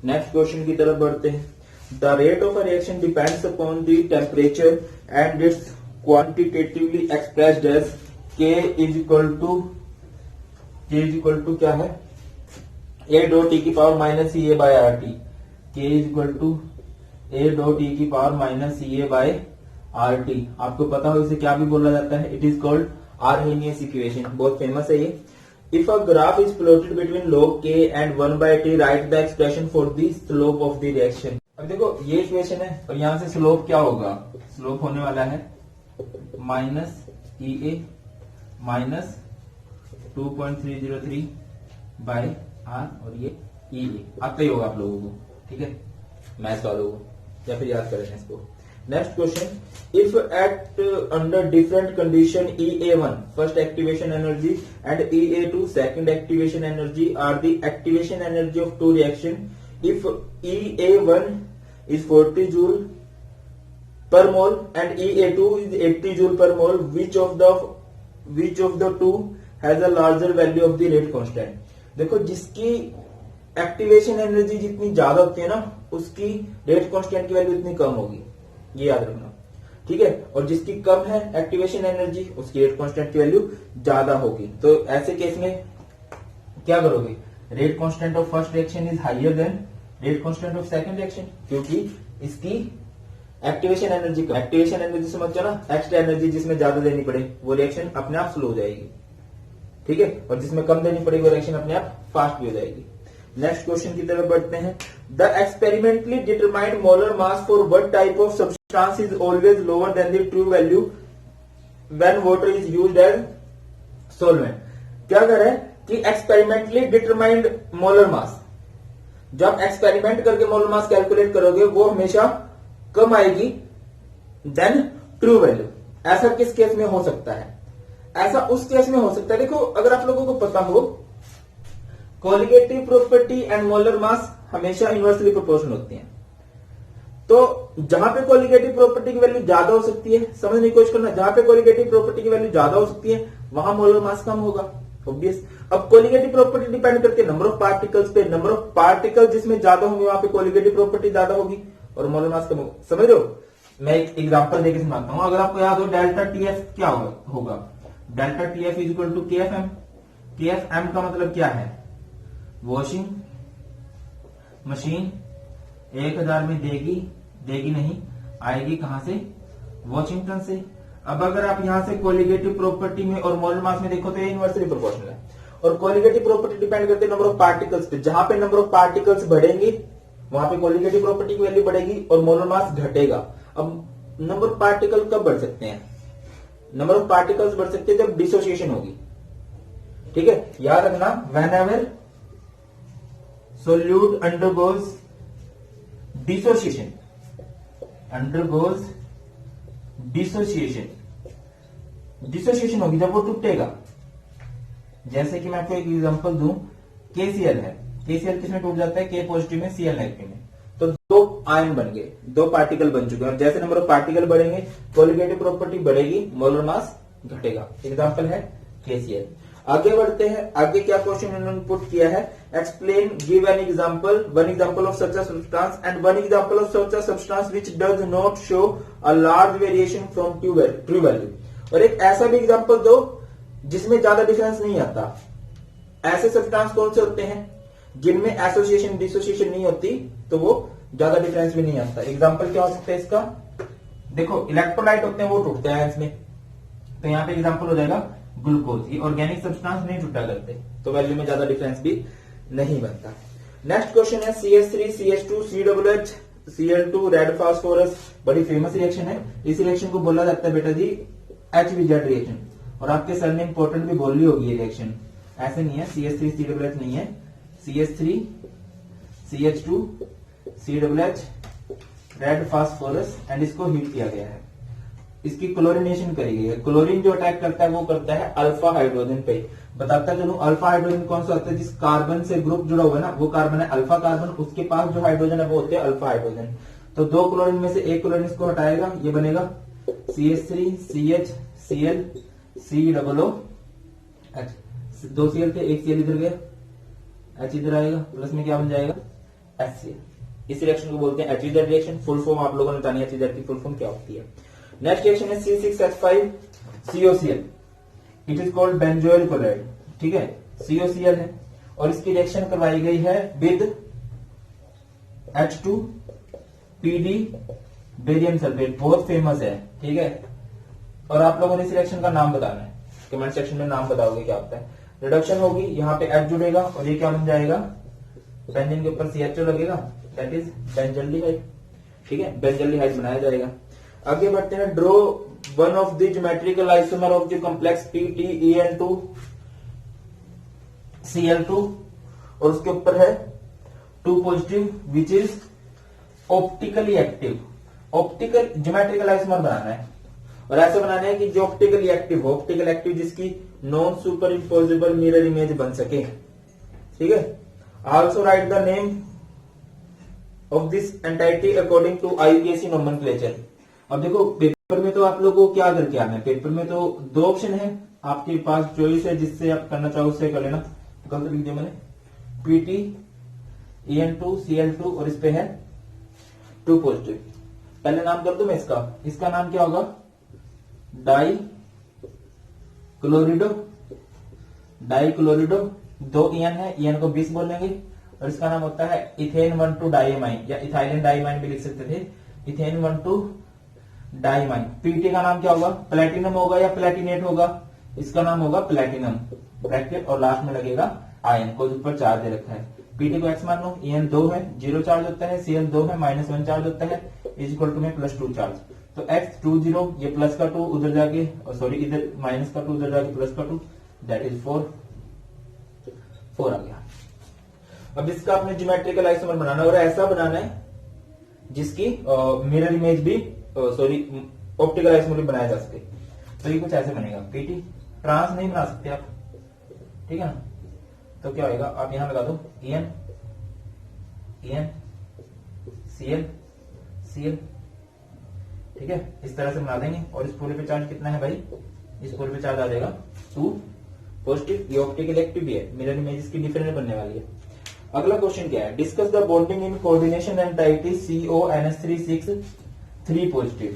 नेक्स्ट क्वेश्चन की तरफ बढ़ते हैं। The rate of a reaction depends upon the temperature and it's quantitatively expressed as K is equal to क्या है? A डॉट टी की power minus CA by RT। K is equal to A dot T की power minus CA by RT। आपको पता हो इसे क्या भी बोला जाता है? It is called Arrhenius equation, बहुत फेमस है ये। If a graph is plotted between log K and 1/t, write the expression for the slope of the reaction। अब देखो ये इक्वेशन है और यहां से स्लोप क्या होगा? स्लोप होने वाला है minus EA minus 2.303 by R, और ये EA आता ही होगा आप लोगों को, ठीक है, मैथ्स वालों को, या फिर याद करें इसको। Next question, if at under different condition EA1 first activation energy and EA2 second activation energy are the activation energy of two reaction. If EA1 is 40 joule per mole and EA2 is 80 joule per mole, which of the two has a larger value of the rate constant। देखो जिसकी activation energy जितनी ज्यादा होती है ना, उसकी rate constant की value इतनी कम होगी, ये याद रखना, ठीक है। और जिसकी कम है एक्टिवेशन एनर्जी, उसकी रेट कांस्टेंट की वैल्यू ज्यादा होगी। तो ऐसे केस में क्या करोगे? Rate constant of first reaction is higher than rate constant of second reaction, क्योंकि इसकी एक्टिवेशन एनर्जी कम। एक्टिवेशन एनर्जी समझो ना, एक्स्ट्रा एनर्जी जिसमें ज्यादा देनी पड़े वो रिएक्शन अपने आप स्लो हो जाएगी, ठीक है, और जिसमें कम देनी पड़ेगी वो रिएक्शन अपने आप फास्ट भी हो जाएगी। नेक्स्ट क्वेश्चन की तरफ बढ़ते हैं। The experimentally determined molar mass for what type of substance is always lower than the true value when water is used as solvent. क्या कर रहे हैं कि एक्सपेरिमेंटली डिटरमाइंड मोलर मास, जब एक्सपेरिमेंट करके मोलर मास कैलकुलेट करोगे वो हमेशा कम आएगी देन ट्रू वैल्यू। ऐसा किस केस में हो सकता है? ऐसा उस केस में हो सकता है, देखो अगर आप लोगों को पता हो colligative property and molar mass हमेशा इनवर्सली प्रोपोर्शनल होती हैं। तो जहां पे कोलिगेटिव प्रॉपर्टी की वैल्यू ज्यादा हो सकती है, समझने की कोशिश करना, जहां पे कोलिगेटिव प्रॉपर्टी की वैल्यू ज्यादा हो सकती है वहां मोलर मास कम होगा, ऑब्वियस। अब कोलिगेटिव प्रॉपर्टी डिपेंड करती है नंबर ऑफ पार्टिकल्स पे, नंबर ऑफ पार्टिकल जिसमें ज्यादा होंगे वहां पे कोलिगेटिव प्रॉपर्टी ज्यादा होगी और मोलर मास कम होगा। समझ रहे हो? मैं एक एग्जांपल देके समझाता हूं। अगर आपको याद हो डेल्टा टीएफ क्या होगा, delta TF is equal to KFM. KFM का मतलब क्या है? वॉशिंग मशीन 1000 में देगी नहीं, आएगी कहां से? वॉशिंगटन से। अब अगर आप यहां से कोलिगेटिव प्रॉपर्टी में और मोलर मास में देखो तो ये इनवर्सली प्रोपोर्शनल है। और कोलिगेटिव प्रॉपर्टी डिपेंड करती है नंबर ऑफ पार्टिकल्स पे, जहां पे नंबर ऑफ पार्टिकल्स बढ़ेंगे वहां पे कोलिगेटिव प्रॉपर्टी की वैल्यू बढ़ेगी और मोलर मास घटेगा। अब नंबर ऑफ पार्टिकल कब बढ़ सकते हैं? नंबर ऑफ पार्टिकल्स बढ़ सकते हैं जब डिसोसिएशन होगी, ठीक है? याद रखना, व्हेनेवर solute undergoes डिसोसिएशन होगी जब वो टूटेगा। जैसे कि मैं आपको एक एग्जांपल दूं, KCl है, KCl किसमें टूट जाता है? K पॉजिटिव में Cl नेगेटिव में, तो दो आयन बन गए, दो पार्टिकल बन चुके हैं। और जैसे नंबर ऑफ पार्टिकल बढ़ेंगे कोलिगेटिव प्रॉपर्टी बढ़ेगी, मोलर मास घटेगा। एग्जांपल है KCl। आगे बढ़ते हैं, आगे क्या क्वेश्चन उन्होंने पुट किया है? Explain, give an example of such a substance and one example of such a substance which does not show a large variation from true value. और एक ऐसा भी एग्जांपल दो जिसमें ज्यादा डिफरेंस नहीं आता। ऐसे सब्सटेंस कौन से होते हैं जिनमें एसोसिएशन डिसोसिएशन नहीं होती, तो वो ज्यादा डिफरेंस भी नहीं आता। एग्जांपल क्या हो सकता है इसका? देखो इलेक्ट्रोलाइट होते हैं वो टूटते हैं इसमें, तो यहाँ पे एग्जांपल हो जाएगा ग्लूकोज। ये ऑर्गेनिक सब्सटेंस नहीं टूटा करते, तो वैल्यू में ज्यादा डिफरेंस भी नहीं बनता। नेक्स्ट क्वेश्चन है CH3 CH2 COOH Cl2 red phosphorus. बड़ी फेमस रिएक्शन है। इस रिएक्शन को बोला जाता है बेटा जी HVZ रिएक्शन। और आपके सर ने इंपॉर्टेंट भी बोली होगी ये रिएक्शन, ऐसे नहीं है CH3 COOH नहीं है, CH3 CH2 COOH red phosphorus and इसको हीट किया गया है, इसकी क्लोरीनेशन करी गई है। क्लोरीन जो अटैक करता है वो करता है अल्फा हाइड्रोजन पे। बताता चलूं अल्फा हाइड्रोजन कौन सा होता है? जिस कार्बन से ग्रुप जुड़ा हुआ है ना वो कार्बन है अल्फा कार्बन, उसके पास जो हाइड्रोजन है वो होते हैं अल्फा हाइड्रोजन। तो दो क्लोरीन में से एक क्लोरीन इसको हटाएगा, ये बनेगा CH3 CH Cl COOH। दो Cl थे, एक Cl इधर गया, H इधर आएगा, प्लस में क्या बन जाएगा? HCl। इस रिएक्शन को बोलते हैं HVZ रिएक्शन। फुल फॉर्म आप लोगों ने जानी है HVZ की फुल फॉर्म क्या होती है। नेक्स्ट रिएक्शन है C6H5 COCl। It is called benzoyl chloride, ठीक है, COCl है। और इसकी रिएक्शन करवाई गई है विद H2PD बेरियम सल्फेट, बहुत फेमस है, ठीक है। और आप लोगों ने इस रिएक्शन का नाम बताना है, कमेंट सेक्शन में नाम बताओगे क्या होता है। रिडक्शन होगी, यहाँ पे H जुड़ेगा और ये क्या बन जाएगा? बेंजीन के ऊपर CHO लगेगा, दैट इज बेंजल्डिहाइड, ठीक है, बेंजल्डिहाइड बनाया जाएगा। आगे बढ़ते हैं, draw one of the geometrical isomer of the complex PTEN2 Cl2 और उसके ऊपर है 2 positive which is optically active. Optical geometrical isomer बनाना है और ऐसे बनाना है कि जो ऑप्टिकली एक्टिव हो, ऑप्टिकल एक्टिव जिसकी non super imposable mirror image बन सके, ठीक है। Also write the name of this entity according to IUPAC nomenclature. अब देखो पेपर में तो आप लोगों को क्या करके आना है, पेपर में तो दो ऑप्शन है आपके पास, चॉइस है, जिससे आप करना चाहो उससे कर लेना। गलत लिख दिया मैंने, PTEN2 Cl2 और इस पे है 2 पॉजिटिव। पहले नाम कर दूं मैं इसका नाम क्या होगा? डाई क्लोरिडो, 2 EN है, EN को 20 बोल लेंगे। और इसका नाम होता है इथेन 1,2 डाइमाइन या इथाइलिन डाइमाइन भी लिख सकते थे, इथेन 1,2 डाइमाइन। पीटी का नाम क्या होगा? प्लेटिनम होगा या प्लेटिनेट होगा? इसका नाम होगा प्लेटिनम, ब्रैकेट और लास्ट में लगेगा आयन को, ऊपर चार्ज दे रखा है। पीटी को एक्स मान लो, EN 2 है, 0 चार्ज होता है, Cl 2 है, -1 चार्ज होता है, इज इक्वल टू में +2 चार्ज। तो x 2 0, ये प्लस का 2 उधर जाके, सॉरी इधर माइनस का 2 उधर जाके प्लस का 2, दैट इज 4 आ गया। अब इसका आपने ज्योमेट्रिकल आइसोमर बनाना है और ऐसा बनाना है जिसकी मिरर इमेज भी ऑप्टिकल आइसोमर भी बनाया जा सके। तो ये कुछ ऐसे बनेगा, पीटी ट्रांस नहीं बना सकते आप, ठीक है ना। तो क्या होगा, आप यहां लगा दो EN CL CL, ठीक है, इस तरह से बना देंगे। और इस पूरे पे चार्ज कितना है भाई, इस पूरे पे चार्ज आ जाएगा 2 पॉजिटिव। ये ऑप्टिकल एक्टिव भी है, मिरर इमेज इसकी डिफरेंट बनने वाली है। अगला क्वेश्चन क्या है, discuss the bonding in coordination entity टाइटी CONH3 3 पॉजिटिव,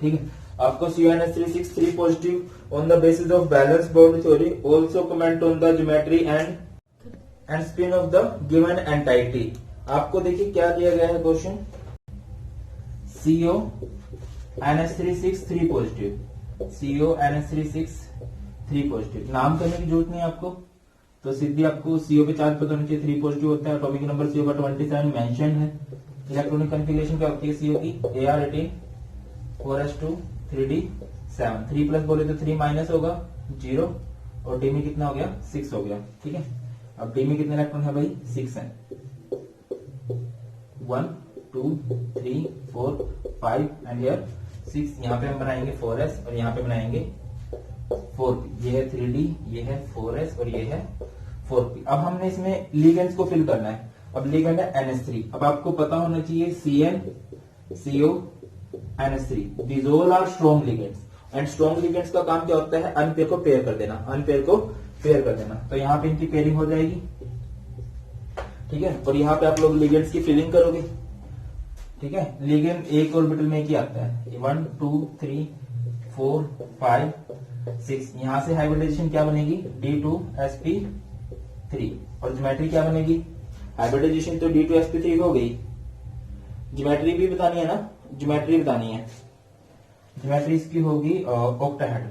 ठीक है। आपको CONH3 3 positive on the basis of valence bond theory, also comment on the geometry and spin of the given entity. आपको देखिए क्या दिया गया है question, CONH3 3 positive, CONH3 3 positive. नाम करने की जरूरत नहीं आपको, तो सीधी आपको CO पे चार्ज पता होना चाहिए, 3 पॉजिटिव होता है। एटॉमिक नंबर CO का 27 मेंशन है। इलेक्ट्रॉनिक कॉन्फ़िगरेशन क्या होती है CO की, AR18 4s2 3d7। 3 प्लस बोले तो 3 माइनस होगा 0 और D में कितना हो गया 6 हो गया, ठीक है। अब D में कितने इलेक्ट्रॉन है भाई, 6 है। 1 2 3 4 5 एंड हियर 6। यहाँ पे हम बनाएंगे 4s और यहाँ पे बनाएंगे 4p। ये है 3d, ये है 4s और ये है 4p। अब हमने इसमें लिगेंड्स को फिल करना है। अब लिगेंड है NH3। अब आपको पता होना चाहिए CN CO NH3, these all are strong ligands and strong ligands का काम क्या होता है, अनपेयर को पेयर कर देना, अनपेयर को पेयर कर देना। तो यहाँ पे इनकी पेयरिंग हो जाएगी, ठीक है। और यहाँ पे आप लोग लिगेंड्स की फिलिंग करोगे, ठीक है। लिगेंड एक ऑर्बिटल में ही आता है, 1 2 3 4 5 6। यहां से हाइब्रिडाइजेशन क्या बनेगी, D2sp3। और ज्योमेट्री क्या बनेगी, हाइब्रिडाइजेशन तो D2sp3 हो गई, ज्योमेट्री भी बतानी है ना, ज्योमेट्री बतानी है। ज्योमेट्री इसकी होगी ऑक्टाहेड्रल,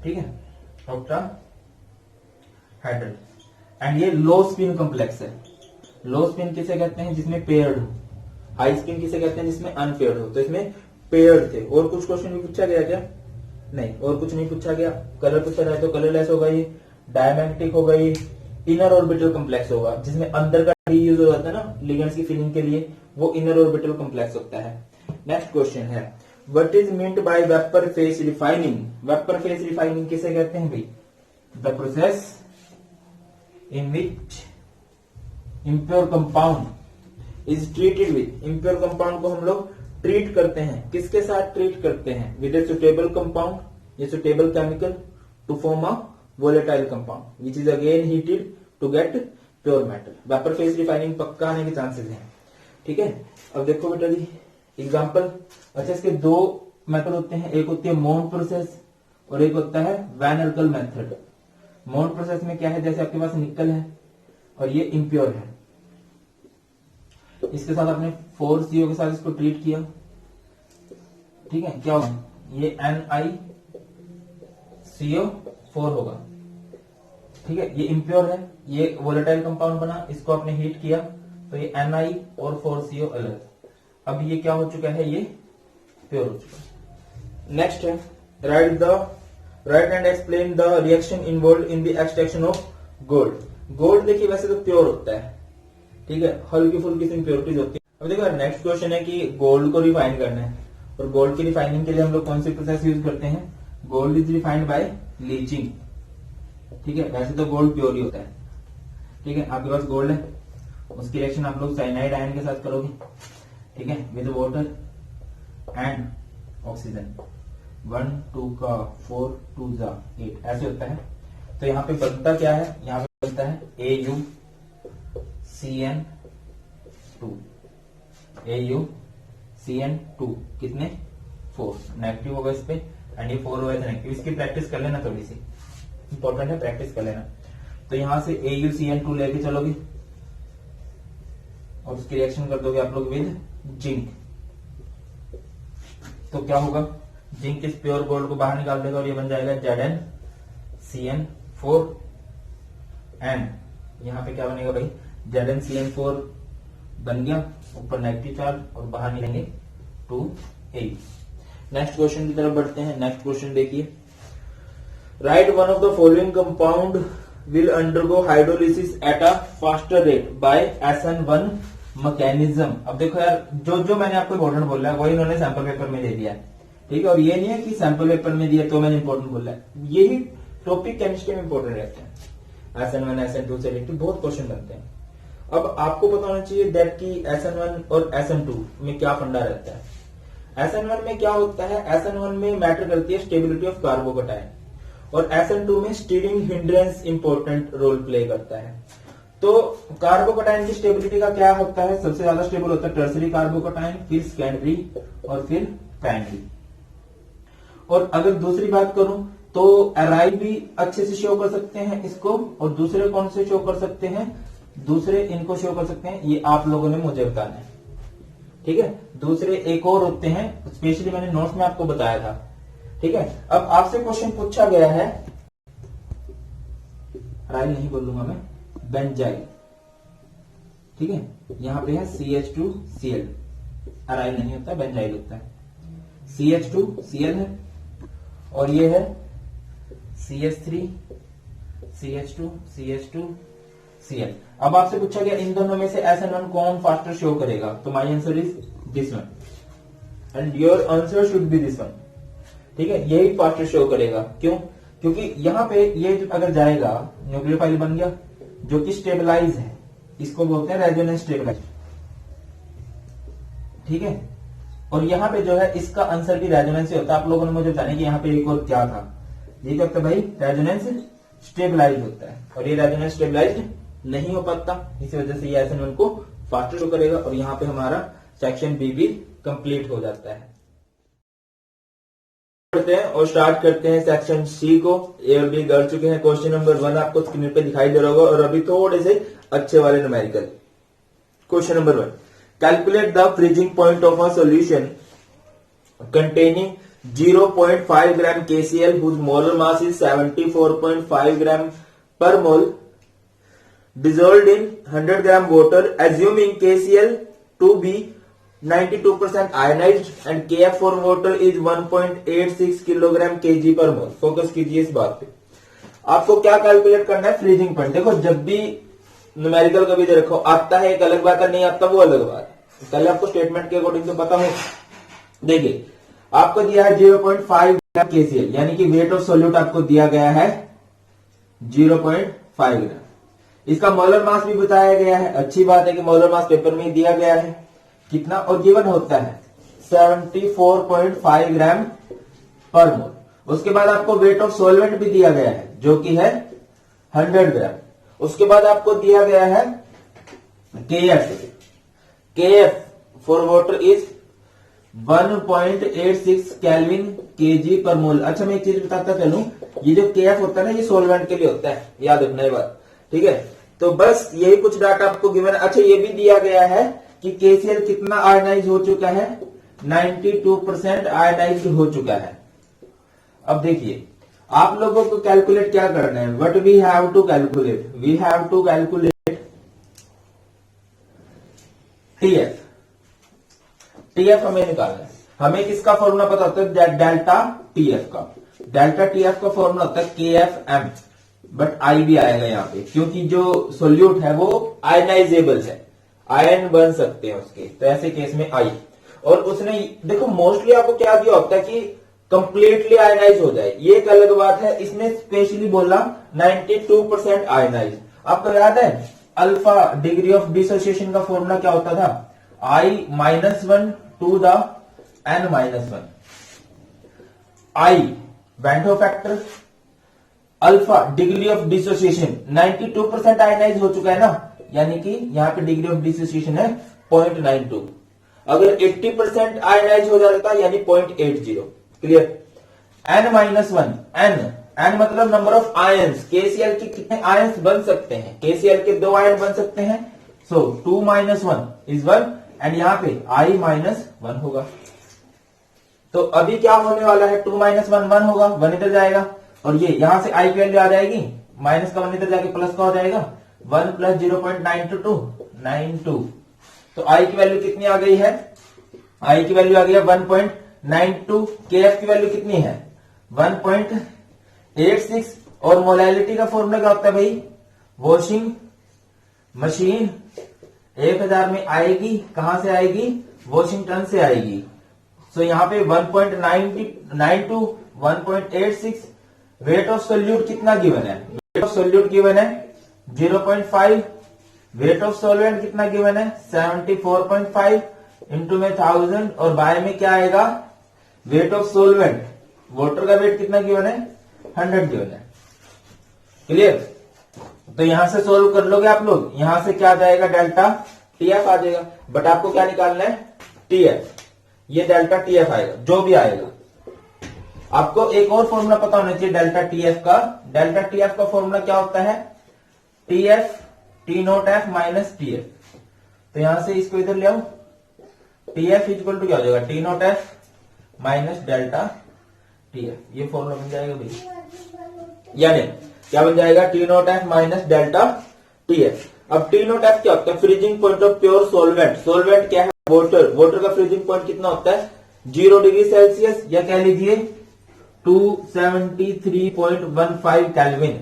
ठीक है, ऑक्टाहेड्रल। एंड ये लो स्पिन कॉम्प्लेक्स है। लो स्पिन किसे कहते हैं, जिसमें पेयर्ड हो। हाई स्पिन किसे कहते हैं, जिसमें अनपेयर्ड हो। तो इसमें पेयर्ड थे। और कुछ क्वेश्चन भी पूछा गया क्या, नहीं, और कुछ नहीं पूछा गया। कलर पूछा जाए तो कलरलेस होगा, ये डायमैग्नेटिक होगा, ये इनर ऑर्बिटल कॉम्प्लेक्स होगा, जिसमें अंदर का डी यूज हो जाता है ना लिगेंड्स की फिलिंग के लिए, वो इनर ऑर्बिटल कॉम्प्लेक्स होता है। नेक्स्ट क्वेश्चन है, what is meant by vapour phase refining. Vapour phase refining किसे कहते हैं भाई, the process in which impure compound is treated with. Impure compound को हम लोग ट्रीट करते हैं, किसके साथ ट्रीट करते हैं, विद ए सुटेबल कंपाउंड, ये suitable chemical to form a volatile compound which is again heated to get pure metal. Vapour phase refining पक्का आने के चांसेस हैं, ठीक है। अब देखो बेटा जी एग्जांपल, अच्छा इसके दो मेथड होते हैं, एक होती है मोन्ड प्रोसेस और एक होता है van Arkel method. Mond process में क्या है, जैसे आपके पास निकल है और ये इम्प्योर है, इसके साथ आपने 4CO के साथ इसको ट्रीट किया, ठीक है, क्या होगा, ये NiCO4 होगा, ठीक है। ये इम्प्योर है, ये वोलेटाइल कंपाउंड बना, इसको आपने हीट किया तो ये Ni और 4CO अलग। अब ये क्या हो चुका है, ये प्योर हो चुका है। नेक्स्ट है, right and explain the reaction involve in the extraction of gold. Gold देखिए वैसे तो प्योर होता है, ठीक है, हल्की फुल्की सी इम्प्योरिटीज होती है। अब देखो नेक्स्ट क्वेश्चन है कि गोल्ड को रिफाइन करना है, और गोल्ड की रिफाइनिंग के लिए हम लोग कौन सी प्रोसेस यूज करते हैं, gold is refined by leaching, ठीक है। वैसे तो गोल्ड प्योर ही होता है, ठीक है। आपके पास गोल्ड है, उसकी रिएक्शन आप लोग साइनाइड आयन के साथ करोगे, ठीक है, विद वाटर एंड ऑक्सीजन, 1 2 का 4 2 जा 8 ऐसे होता है। तो यहाँ पे बनता क्या है, यहाँ पे बनता है AuCN2 कितने 4 नेगेटिव होगा इस पे, एंड ये 4 होगा नेगेटिव। इसकी प्रैक्टिस कर लेना, थोड़ी सी इंपॉर्टेंट है, प्रैक्टिस कर लेना। तो यहां से AuCN2 लेके चलोगे और उसकी रिएक्शन कर दोगे आप लोग विद जिंक, तो क्या होगा, जिंक इस प्योर गोल्ड को बाहर निकाल देगा और ये बन जाएगा ZnCN4 एंड यहाँ पे क्या बनेगा भाई, ZnCN4 बन गया, ऊपर नेगेटिव चार्ज और बाहर निकलेंगे 2A। नेक्स्ट क्वेश्चन की तरफ बढ़ते हैं। नेक्स्ट क्वेश्चन देखिए, right one of the following compound will undergo hydrolysis at a faster rate by SN1 mechanism। अब देखो यार, जो मैंने आपको इम्पोर्टेंट बोला है वही इन्होंने सैंपल पेपर में दे दिया है, ठीक है। और ये नहीं है कि सैंपल पेपर में दिया तो मैंने इम्पोर्टेंट बोला है, यही टॉपिक केमिस्ट्री में इम्पोर्टेंट रहते हैं। SN1 SN2 से रिलेटेड बहुत क्वेश्चन बनते हैं। अब आपको पता होना चाहिए दैट कि SN1 और SN2 में क्या फंडा रहता है। SN1 में क्या होता है, SN1 में मैटर करती है स्टेबिलिटी ऑफ कार्बोकेटाइन, और SN2 में steric hindrance important role play करता है। तो कार्बोकेटाइन की स्टेबिलिटी का क्या होता है, सबसे ज्यादा स्टेबल होता है टर्सरी कार्बोकेटाइन, फिर सेकेंडरी और फिर प्राइमरी। और अगर दूसरी बात करूं तो एराइल भी अच्छे से शो कर सकते हैं इसको, और दूसरे कौन से शो कर सकते हैं, दूसरे इनको शो कर सकते हैं, ये आप लोगों ने मुझे बताना है, ठीक है। दूसरे एक और होते हैं, स्पेशली मैंने नोट्स में आपको बताया था, ठीक है। अब आपसे क्वेश्चन पूछा गया है, एराइल नहीं बोलूंगा मैं, बेंजाइल, ठीक है। यहां पे है CH2Cl, एराइल नहीं होता, बेंजाइल होता है। CH2Cl है और ये है CH3 CH2 CH2Cl। अब आपसे पूछा गया इन दोनों में से SN1 कौन फास्टर शो करेगा, तो my answer is this one and your answer should be this one, ठीक है। यही फास्टर शो करेगा, क्यों, क्योंकि यहां पे ये अगर जाएगा न्यूक्लियोफाइल बन गया जो कि स्टेबलाइज है, इसको बोलते हैं रेजोनेंस स्टेबलाइज, ठीक है। और यहाँ पे जो है इसका आंसर भी रेजोनेंस से होता है। आप लोगों ने मुझे बताया कि यहाँ पे एक और क्या था, ये क्या होता है भाई, रेजोनेंस स्टेबलाइज होता है, और ये रेजोनेंस स्टेबलाइज नहीं हो पाता, इसी वजह से ये SN1 को फास्टर शो करेगा। और यहाँ पे हमारा सेक्शन बी भी कंप्लीट हो जाता है। करते हैं और स्टार्ट करते हैं सेक्शन सी को। ए और बी कर चुके हैं। क्वेश्चन नंबर 1 आपको स्क्रीन पे दिखाई दे रहा होगा, और अभी थोड़े से अच्छे वाले numerical. Question number 1, calculate the freezing point of a solution containing 0.5 gram KCl whose molar mass is 74.5 gram per mole dissolved in 100 gram water, assuming KCl to be 92% ionized and KF for water is 1.86 kilogram kg per mole। Focus कीजिए इस बात पे। आपको क्या calculate करना है, freezing point. देखो जब भी न्यूमेरिकल कभी दे रखो, आता है एक अलग बात है, नहीं आता वो अलग बात है। पहले आपको स्टेटमेंट के अकॉर्डिंग तो पता हो। देखिए आपको दिया है 0.5 ग्राम KCl, यानी कि वेट ऑफ सोल्यूट आपको दिया गया है 0.5 ग्राम। इसका मोलर मास भी बताया गया है, अच्छी बात है कि मोलर मास पेपर में दिया गया है कितना, और गिवन होता है 74.5 ग्राम पर मोल। उसके बाद आपको वेट ऑफ सॉल्वेंट भी दिया गया है जो कि है 100 ग्राम। उसके बाद आपको दिया गया है KF for water is 1.86 kelvin KG पर मोल। अच्छा मैं एक चीज बताता चलूं, ये जो KF होता है ना, ये सॉल्वेंट के लिए होता है, याद रखना ये बात, ठीक है। तो बस यही कुछ डाटा आपको गिवन है। अच्छा ये भी दिया गया है कि KCl कितना आयनाइज हो चुका है, 92% आयनाइज हो चुका है। अब देखिए आप लोगों को कैलकुलेट क्या करना है, what we have to calculate, we have to calculate TF हमें निकालना है। हमें किसका फॉर्मूला पता होता है, डेल्टा TF का। डेल्टा TF का फॉर्मूला होता है KFM, बट आई भी आएगा यहाँ पे क्योंकि जो सोल्यूट है वो आयनाइजेबल है, आयन बन सकते हैं उसके, तो ऐसे केस में आई। और उसने देखो मोस्टली आपको क्या दिया होता है कि कंप्लीटली आयनाइज हो जाए, ये एक अलग बात है। इसने स्पेशली बोला 92% आयनाइज। आपको याद है अल्फा डिग्री ऑफ डिसोसिएशन का फॉर्मूला क्या होता था, I-1 to the N-1। I van der factor, alpha degree of dissociation, 92% ionise हो चुका है ना, यानी कि यहाँ पे डिग्री ऑफ डिसोसिएशन है 0.92। अगर 80% आयनाइज हो जाता यानी 0.80। क्लियर। N-1, N मतलब नंबर ऑफ आयंस। KCl के कितने आयंस बन सकते हैं, KCl के 2 आयन बन सकते हैं, सो 2 - 1 इज 1, एंड यहाँ पे I-1 होगा। तो अभी क्या होने वाला है, 2 - 1 होगा, 1 इधर जाएगा, और ये यहां से I की वैल्यू आ जाएगी, माइनस का 1 इधर जाके प्लस का हो जाएगा, 1 + 0.92। तो I की वैल्यू कितनी आ गई है, I की वैल्यू आ गई है 1.92। KF की वैल्यू कितनी है 1.86, और मोलैलिटी का फॉर्मूला क्या होता है भाई, वॉशिंग मशीन 1000 में आएगी, कहां से आएगी, वॉशिंगटन से आएगी। सो यहाँ पे 1.92 1.86। वेट ऑफ सोल्यूट कितना गिवन है, वेट ऑफ सोल्यूट गिवन है 0.5। वेट ऑफ सॉल्वेंट कितना गिवन है 74.5 इंटू में 1000, और बाय में क्या आएगा, वेट ऑफ सोल्वेंट, वाटर का वेट कितना गिवन है 100 गिवन है। क्लियर। तो यहां से सोल्व कर लोगे आप लोग, यहां से क्या आ जाएगा, डेल्टा टीएफ आ जाएगा। बट आपको क्या निकालना है, टीएफ, ये डेल्टा टीएफ आएगा, जो भी आएगा। आपको एक और फॉर्मूला पता होना चाहिए डेल्टा टीएफ का। डेल्टा टीएफ का फॉर्मूला क्या होता है, TF T note F minus TF. तो यहां से इसको इधर ले आओ, टीएफ इक्वल टू क्या हो जाएगा, T note F minus delta TF. ये फॉर्मूला बन जाएगा भाई, यानी क्या बन जाएगा, T note F minus delta TF. अब टी नोट एफ क्या होता है, freezing point of pure solvent. Solvent क्या है, वाटर। वाटर का फ्रीजिंग पॉइंट कितना होता है 0 डिग्री सेल्सियस, या कह लीजिए 273.15 केल्विन,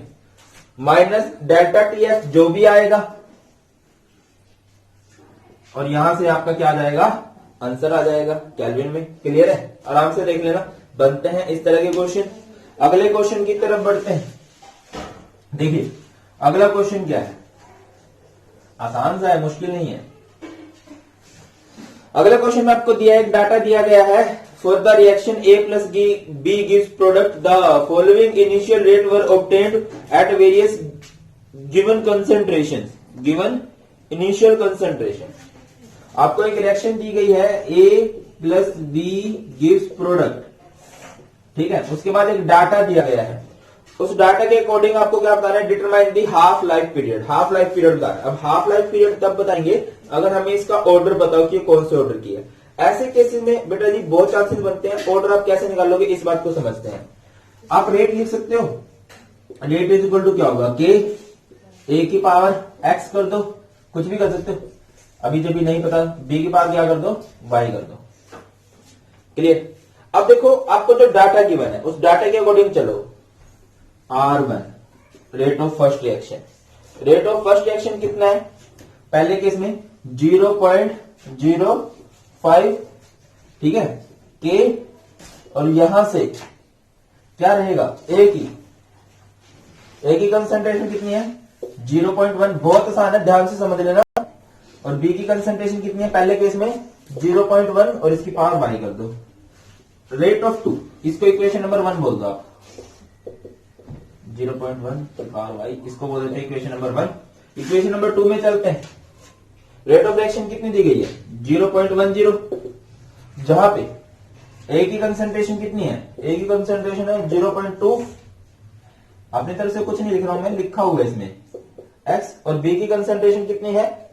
माइनस डेल्टा टीएफ जो भी आएगा, और यहां से आपका क्या आ जाएगा, आंसर आ जाएगा केल्विन में। क्लियर है, आराम से देख लेना, बनते हैं इस तरह के क्वेश्चन। अगले क्वेश्चन की तरफ बढ़ते हैं। देखिए अगला क्वेश्चन क्या है, आसान सा है, मुश्किल नहीं है। अगला क्वेश्चन में आपको दिया एक डाटा दिया गया है, for the reaction A plus B gives product the following initial rate were obtained at various given concentrations, given initial concentration। आपको एक रिएक्शन दी गई है A plus B gives product, ठीक है। उसके बाद एक डाटा दिया गया है, उस डाटा के अकॉर्डिंग आपको क्या बताना है, determine the half life period. Half life period बताना। अब हाफ लाइफ पीरियड तब बताएंगे अगर हमें इसका ऑर्डर बताओ कि कौन से ऑर्डर की है। ऐसे केसेस में बेटा जी बहुत चांसेस बनते हैं। ऑर्डर आप कैसे निकालोगे, इस बात को समझते हैं। आप रेट लिख सकते हो, रेट इज इक्वल टू क्या होगा, के ए की पावर एक्स कर दो, कुछ भी कर सकते हो। अभी जब भी नहीं पता, बी की पावर क्या कर दो, वाई कर दो। क्लियर। अब देखो आपको जो डाटा गिवन है उस डाटा के अकॉर्डिंग चलो। R1 rate of first reaction, rate of first reaction कितना है, पहले केस में 0.05, ठीक है, के, और यहां से क्या रहेगा, ए की कंसंट्रेशन कितनी है 0.1, बहुत आसान है, ध्यान से समझ लेना। और बी की कंसंट्रेशन कितनी है, पहले केस में 0.1, और इसकी पावर वाई कर दो। रेट ऑफ 2, इसको इक्वेशन नंबर 1 बोल दो आप, 0.1 पावर वाई, इसको बोल देते हैं इक्वेशन नंबर 1। इक्वेशन नंबर 2 में चलते हैं। रेट ऑफ रिएक्शन कितनी दी गई है 0.10, जहां पे ए की कंसंट्रेशन कितनी है, ए की कंसंट्रेशन है 0.2, अपनी तरफ से कुछ नहीं लिख रहा हूं मैं, लिखा हुआ है इसमें एक्स, और बी की कंसंट्रेशन कितनी है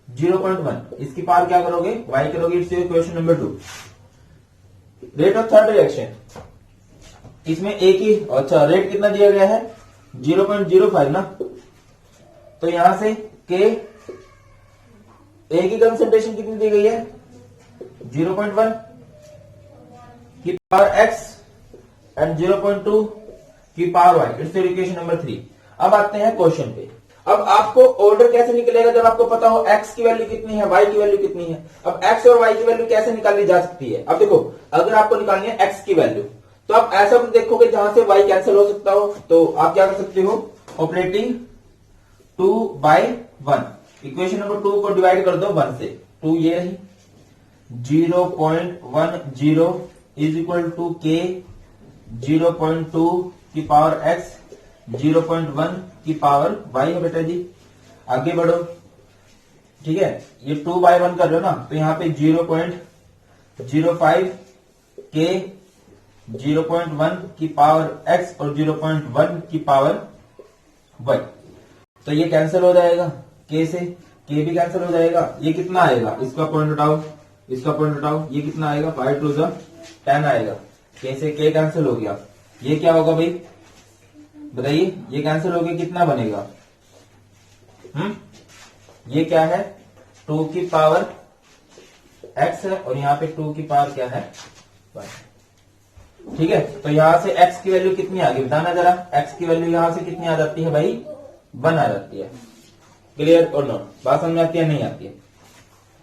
0.1, इसकी पावर क्या करोगे, वाई करोगे। It's equation number 2। Rate of third reaction, इसमें ए की, अच्छा रेट कितना दिया गया है 0.05 ना, तो यहां से के, ए की कंसंट्रेशन कितनी दी गई है 0.1 की पावर एक्स एंड 0.2 की power y. It's equation number 3। अब आते हैं क्वेश्चन पे। अब आपको ऑर्डर कैसे निकलेगा, जब आपको पता हो एक्स की वैल्यू कितनी है, वाई की वैल्यू कितनी है। अब एक्स और वाई की वैल्यू कैसे निकाली जा सकती है। अब देखो अगर आपको निकालनी है एक्स की वैल्यू, तो आप ऐसा कुछ देखोगे जहां से वाई कैंसिल हो सकता हो, तो आप क्या कर सकते हो, ऑपरेटिंग 2/1, इक्वेशन नंबर 2 को डिवाइड कर दो 1 से, 2 ये रही, 0.10 इज इक्वल टू के 0.2 की पावर एक्स 0.1 की पावर वाई है बेटा जी। आगे बढ़ो, ठीक है, ये 2/1 कर रहे हो ना, तो यहां पे 0.05 के 0.1 की पावर एक्स और 0.1 की पावर वाई, तो ये कैंसिल हो जाएगा, के से के भी कैंसिल हो जाएगा। ये कितना आएगा, इसका पॉइंट उठाओ, इसका पॉइंट उठाओ, ये कितना आएगा 5 टू 10 आएगा, के से के कैंसिल हो गया। ये क्या होगा भाई बताइए, ये कैंसिल हो गया, कितना बनेगा, ये क्या है 2 की पावर एक्स है, और यहां पे 2 की पावर क्या है 5। ठीक है, तो यहां से x की वैल्यू कितनी आ गई बताना जरा। x की वैल्यू यहां से कितनी आ जाती है भाई, 1 आ जाती है। क्लियर और नोट, बात समझ में आती है नहीं आती है?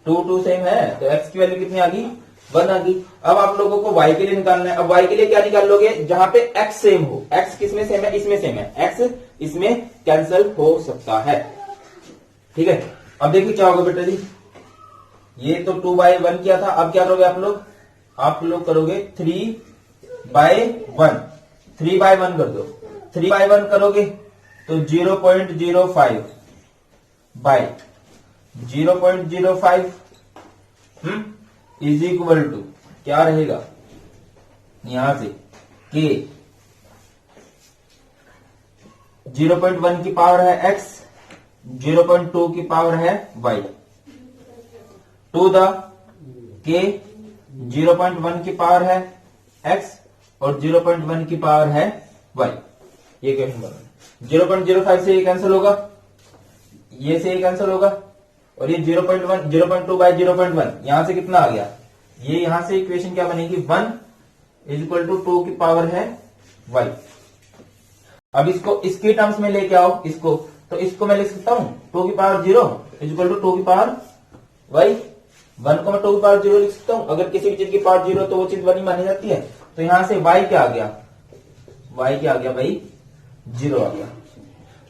2 सेम है तो x की वैल्यू कितनी आ गई, 1 आ गई। अब आप लोगों को y के लिए निकालना है। अब y के लिए क्या निकाल लोगे, जहां पे x सेम हो। x किसमें सेम है, इसमें सेम है, x इसमें कैंसिल हो सकता है। ठीक है, अब देखिए क्या होगा बेटा जी, ये तो 2/1 किया था, अब क्या करोगे आप लोग करोगे 3/1, 3/1 कर दो। 3/1 करोगे तो 0.05 बाय 0.05 इज इक्वल टू क्या रहेगा यहां से k 0.1 की पावर है x, 0.2 की पावर है y, टू द k 0.1 की पावर है x और 0.1 की पावर है y। ये क्वेश्चन बना 0.05 से ये कैंसिल होगा, ये से ये कैंसिल होगा और ये 0.1 0.2 बाय 0.1 यहां से कितना आ गया, ये यहां से इक्वेशन क्या बनेगी 1 इज इक्वल टू 2 की पावर है y। अब इसको इसके टर्म्स में लेके आओ इसको, तो इसको मैं लिख सकता हूं 2 की पावर 0 इज इक्वल टू 2 की पावर y। 1 को मैं 2 की पावर 0 लिख सकता हूं, अगर किसी भी चीज की पावर 0 तो वो चीज 1 ही मानी जाती है। तो यहां से y क्या आ गया, y क्या आ गया भाई 0 आ गया।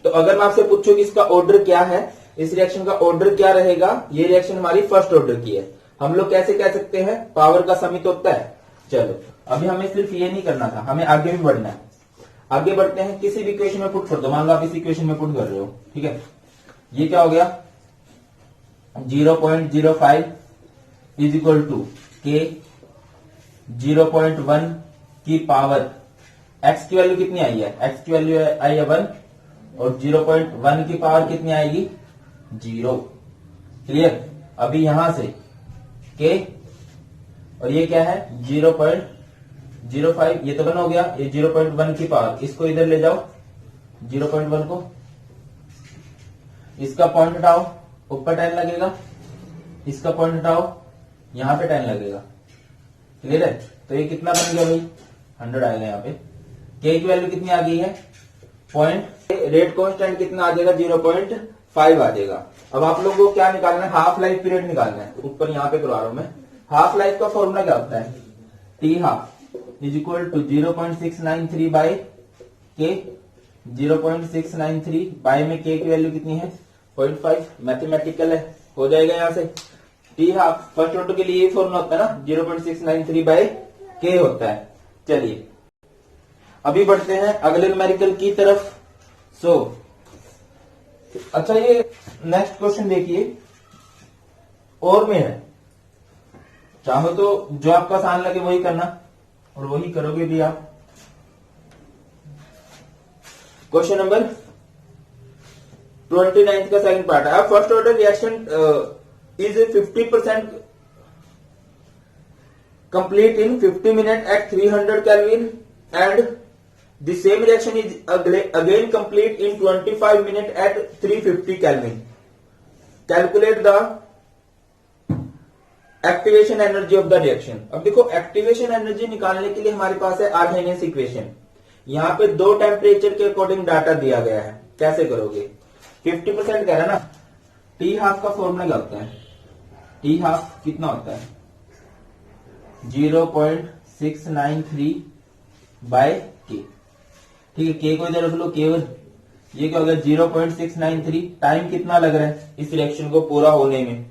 तो अगर मैं आपसे पूछूं कि इसका ऑर्डर क्या है, इस रिएक्शन का ऑर्डर क्या रहेगा, ये रिएक्शन हमारी फर्स्ट ऑर्डर की है। हम लोग कैसे कह सकते हैं, पावर का समित होता है। चलो अभी हमें सिर्फ ये नहीं करना था, हमें आगे भी बढ़ना है। आगे बढ़ते हैं, किसी भी इक्वेशन में पुट कर दो, मान लो आप इस इक्वेशन में पुट कर रहे हो, ठीक है। ये क्या हो गया 0.05 इज इक्वल टू के 0.1 की पावर x की वैल्यू कितनी आई है, x की वैल्यू आई है 1 और 0.1 की पावर कितनी आएगी 0। क्लियर, अभी यहां से k और ये क्या है 0.05, ये तो 1 हो गया, ये 0.1 की पावर, इसको इधर ले जाओ 0.1 को, इसका पॉइंट हटाओ ऊपर 10 लगेगा, इसका पॉइंट हटाओ यहां पे 10 लगेगा। क्लियर है, तो ये कितना बन गया भाई 100 आएगा। यहाँ पे k की वैल्यू कितनी आ गई है पॉइंट, रेट कांस्टेंट कितना आ जाएगा 0.5 आ जाएगा। अब आप लोगों को क्या निकालना है, हाफ लाइफ पीरियड निकालना है। ऊपर यहाँ पे करवा रहा हूं मैं, हाफ लाइफ का फॉर्मूला क्या होता है, t half is equal to 0.693 by K, 0.693 by में के की वैल्यू कितनी है 0.5, मैथमेटिकल है, हो जाएगा यहाँ से। टी हाफ फर्स्ट ऑर्डर के लिए ये फॉर्मूला होता है ना 0.693 बाई के होता है। चलिए अभी बढ़ते हैं अगले न्यूमेरिकल की तरफ। अच्छा ये नेक्स्ट क्वेश्चन देखिए, और में है, चाहो तो जो आपका आसान लगे वही करना और वही करोगे भी आप। क्वेश्चन नंबर 29 का सेकंड पार्ट है। First order reaction is 50% complete in 50 minute at 300 kelvin and the same reaction is again complete in 25 minutes at 350 Kelvin. Calculate the activation energy of the reaction. अब देखो activation energy निकालने के लिए हमारे पास है Arrhenius equation. यहाँ पे दो टेम्परेचर के अकॉर्डिंग डाटा दिया गया है, कैसे करोगे 50% कह रहा है ना। टी हाफ का फॉर्मूला क्या होता है, टी हाफ कितना होता है 0.693 बाय के। ठीक है, के को इधर रख लो केवल, ये क्या हो गया 0.693। टाइम कितना लग रहा है इस रिएक्शन को पूरा होने में,